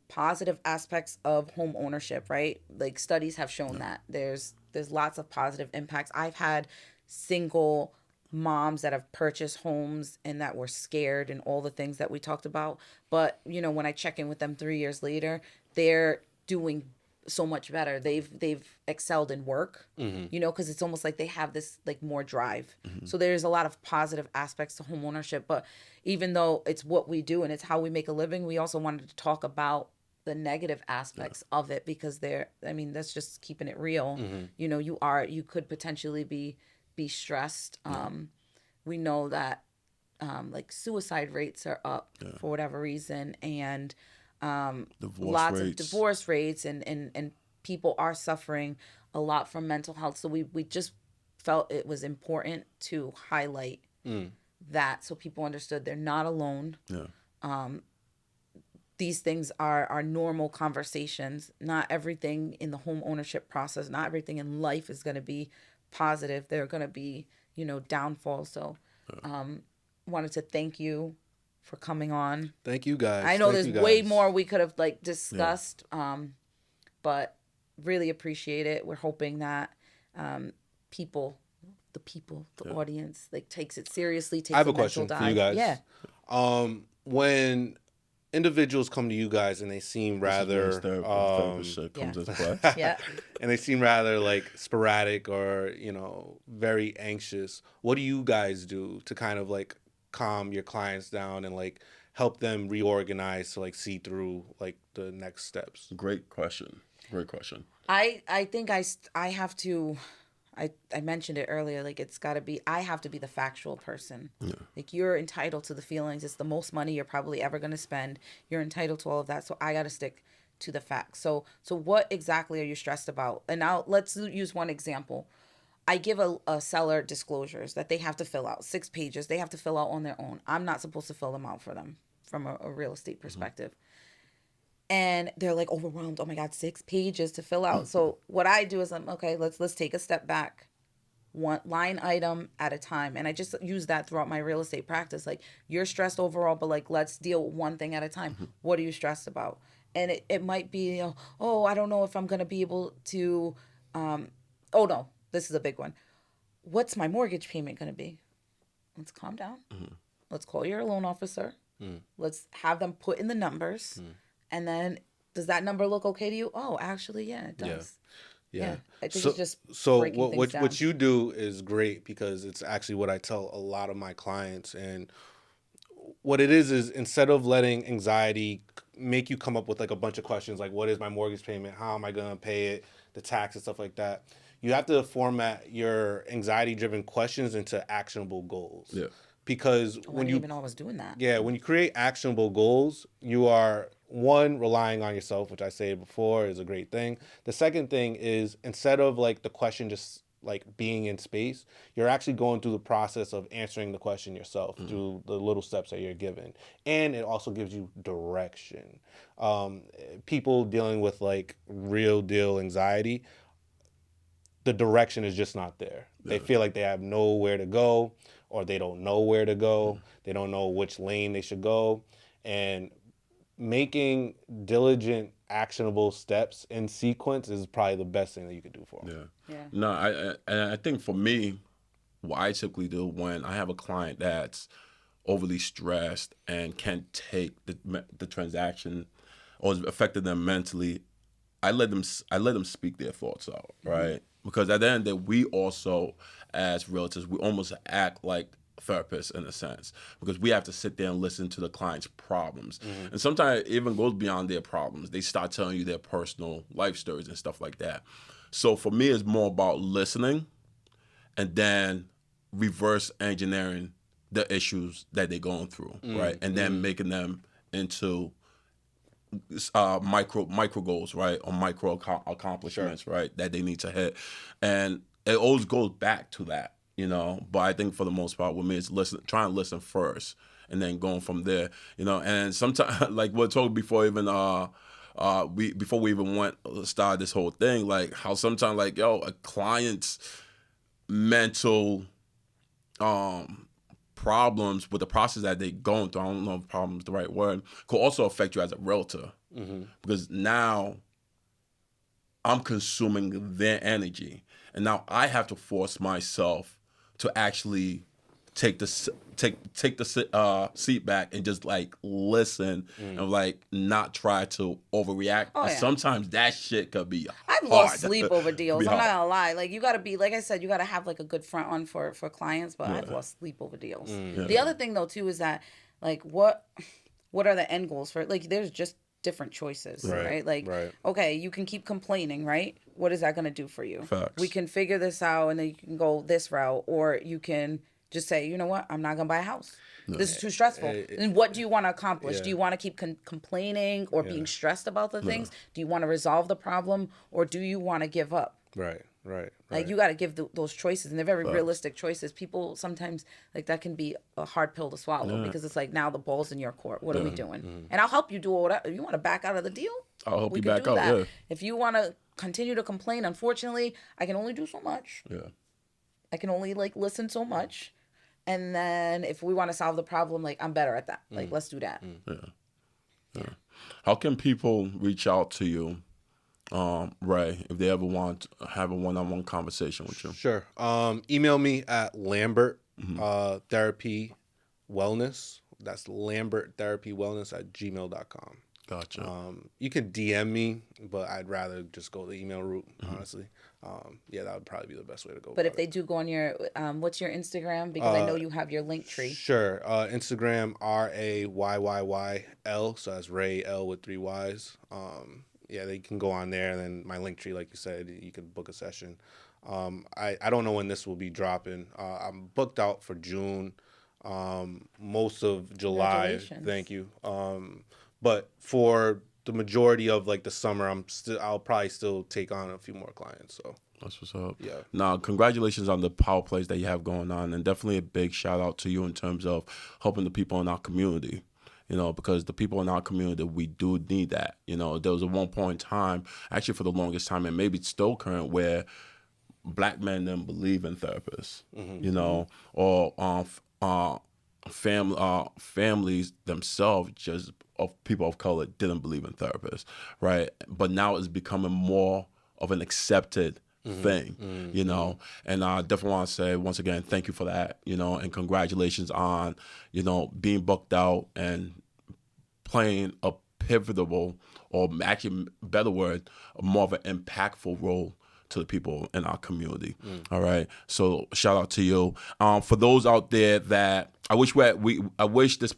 S2: positive aspects of home ownership, right? Like studies have shown that there's lots of positive impacts. I've had single moms that have purchased homes and that were scared and all the things that we talked about. But, you know, when I check in with them 3 years later, they're doing so much better. They've excelled in work, you know, because it's almost like they have this like more drive. So there's a lot of positive aspects to home ownership. But even though it's what we do and it's how we make a living, we also wanted to talk about the negative aspects of it because that's just keeping it real. You know, you could potentially be stressed. We know that like suicide rates are up for whatever reason, and lots of divorce rates and people are suffering a lot from mental health. So we just felt it was important to highlight that so people understood they're not alone. These things are normal conversations. Not everything in the home ownership process, not everything in life is going to be positive. There are going to be, you know, downfalls. So wanted to thank you for coming on.
S3: Thank you guys.
S2: I know there's way more we could have like discussed, but really appreciate it. We're hoping that the audience like takes it seriously.
S3: I have a question for you guys.
S2: Yeah.
S3: When individuals come to you guys and they seem rather
S1: therapist shit comes into play.
S2: Yeah.
S3: and they seem rather like sporadic or very anxious. What do you guys do to kind of like calm your clients down and like help them reorganize to like see through like the next steps?
S1: Great question.
S2: I think I have to. I mentioned it earlier, like it's got to be, I have to be the factual person.
S1: Yeah.
S2: Like you're entitled to the feelings. It's the most money you're probably ever going to spend. You're entitled to all of that. So I got to stick to the facts. So what exactly are you stressed about? And now let's use one example. I give a seller disclosures that they have to fill out, 6 pages. They have to fill out on their own. I'm not supposed to fill them out for them from a real estate perspective. And they're like overwhelmed. Oh my God, 6 pages to fill out. So what I do is okay, let's take a step back, one line item at a time. And I just use that throughout my real estate practice. Like you're stressed overall, but like let's deal one thing at a time. What are you stressed about? And it might be, oh, I don't know if I'm gonna be able to. Oh no, this is a big one. What's my mortgage payment gonna be? Let's calm down. Let's call your loan officer. Let's have them put in the numbers. And then, does that number look okay to you? Oh, actually, yeah, it does. Yeah. I think it's just breaking things down.
S3: What you do is great because it's actually what I tell a lot of my clients. And what it is instead of letting anxiety make you come up with like a bunch of questions like, what is my mortgage payment? How am I going to pay it? The tax and stuff like that. You have to format your anxiety-driven questions into actionable goals. Yeah. Because when you
S2: even know I was doing that.
S3: Yeah, when you create actionable goals, you are one, relying on yourself, which I said before is a great thing. The second thing is instead of like the question just like being in space, you're actually going through the process of answering the question yourself through the little steps that you're given. And it also gives you direction. People dealing with like real deal anxiety, the direction is just not there. They feel like they have nowhere to go, or they don't know where to go. They don't know which lane they should go. And making diligent, actionable steps in sequence is probably the best thing that you could do for them.
S1: Yeah. No, I think for me, what I typically do when I have a client that's overly stressed and can't take the transaction or is affecting them mentally, I let them speak their thoughts out, right? Because at the end of the day, we also, as realtors, we almost act like therapists in a sense, because we have to sit there and listen to the client's problems. And sometimes it even goes beyond their problems. They start telling you their personal life stories and stuff like that. So for me, it's more about listening and then reverse engineering the issues that they're going through, right? And then making them into micro goals, right? Or micro accomplishments, right? That they need to hit. And it always goes back to that. But I think for the most part with me, it's trying to listen first and then going from there, and sometimes like we're talking before even, before we even started this whole thing, like how sometimes like, a client's mental, problems with the process that they're going through, I don't know if problem is the right word, could also affect you as a realtor. Because now I'm consuming their energy. And now I have to force myself to actually take the seat back and just like listen and like not try to overreact. Sometimes that shit could be
S2: I've
S1: hard.
S2: lost sleep over deals. I'm not gonna lie. Like you gotta be, like I said, you gotta have like a good front on for clients. But I've lost sleep over deals. The other thing though too is that like what are the end goals for, like there's just different choices, right? Like, okay, you can keep complaining, right? What is that going to do for you?
S1: Facts.
S2: We can figure this out and then you can go this route, or you can just say, you know what? I'm not going to buy a house. This is too stressful. And what do you want to accomplish? Do you want to keep complaining or being stressed about the things? Do you want to resolve the problem, or do you want to give up?
S3: Right.
S2: Like you got to give those choices, and they're very realistic choices. People sometimes like that can be a hard pill to swallow because it's like, now the ball's in your court. What are we doing? And I'll help you do whatever. You want to back out of the deal?
S1: I'll help you back out. Yeah.
S2: If you want to continue to complain, unfortunately, I can only do so much.
S1: Yeah.
S2: I can only like listen so much, and then if we want to solve the problem, like I'm better at that. Like let's do that.
S1: Yeah. How can people reach out to you, Ray, if they ever want to have a one-on-one conversation with you?
S3: Sure. Email me at Lambert Therapy Wellness. That's lamberttherapywellness@gmail.com.
S1: Gotcha.
S3: You can DM me, but I'd rather just go the email route, honestly. Yeah, that would probably be the best way to go.
S2: But if they do go on your, what's your Instagram? Because I know you have your link tree.
S3: Sure. Instagram, RAYYYL. So that's Ray L with 3 Y's. Yeah, they can go on there, and then my link tree, like you said, you can book a session. I don't know when this will be dropping. I'm booked out for June, most of July. Thank you. But for the majority of like the summer, I'll probably still take on a few more clients. So
S1: that's what's up.
S3: Yeah.
S1: Now, congratulations on the power plays that you have going on, and definitely a big shout out to you in terms of helping the people in our community. Because the people in our community, we do need that. There was a one point in time, actually for the longest time, and maybe it's still current, where Black men didn't believe in therapists. Or families themselves, just of people of color, didn't believe in therapists, right? But now it's becoming more of an accepted thing, and I definitely want to say once again, thank you for that, and congratulations on, being booked out and playing a pivotal, or actually better word, more of an impactful role to the people in our community. All right. So shout out to you. For those out there that I wish this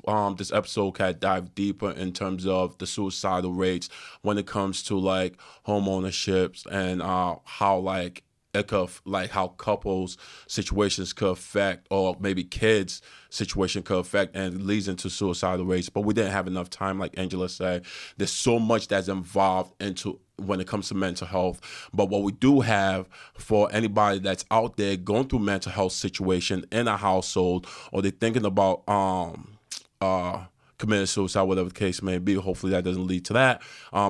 S1: episode could dive deeper in terms of the suicidal rates when it comes to like home ownerships and how like it could, like how couples situations could affect, or maybe kids situation could affect, and leads into suicidal rates. But we didn't have enough time, like Angela said. There's so much that's involved into when it comes to mental health. But what we do have for anybody that's out there going through mental health situation in a household, or they're thinking about committing suicide, whatever the case may be, hopefully that doesn't lead to that.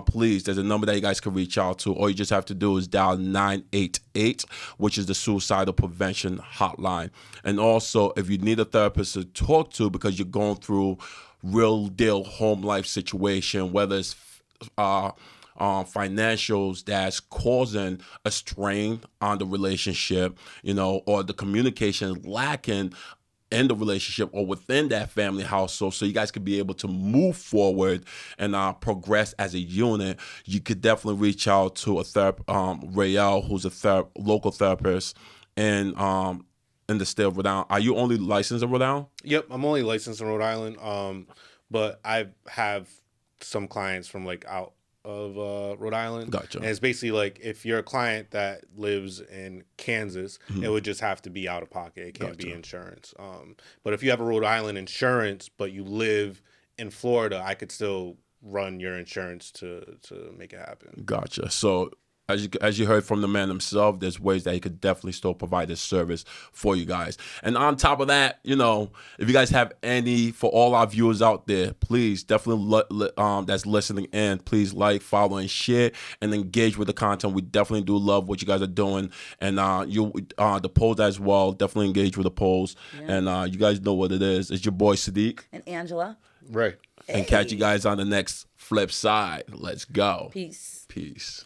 S1: Please, there's a number that you guys can reach out to. All you just have to do is dial 988, which is the suicidal prevention hotline. And also, if you need a therapist to talk to because you're going through real deal home life situation, whether it's financials that's causing a strain on the relationship, or the communication lacking in the relationship or within that family household, so you guys could be able to move forward and progress as a unit, you could definitely reach out to a Rael, who's a local therapist in the state of Rhode Island. Are you only licensed in Rhode Island?
S3: Yep, I'm only licensed in Rhode Island, but I have some clients from like out of Rhode Island.
S1: Gotcha.
S3: And it's basically like if you're a client that lives in Kansas, it would just have to be out of pocket. It can't be insurance. But if you have a Rhode Island insurance, but you live in Florida, I could still run your insurance to make it happen.
S1: Gotcha. So as you heard from the man himself, there's ways that he could definitely still provide this service for you guys. And on top of that, if you guys have any, for all our viewers out there, please definitely that's listening in, please like, follow, and share, and engage with the content. We definitely do love what you guys are doing, and the polls as well. Definitely engage with the polls, and you guys know what it is. It's your boy Sadiq
S2: and Angela,
S3: right?
S1: And catch you guys on the next flip side. Let's go.
S2: Peace.
S1: Peace.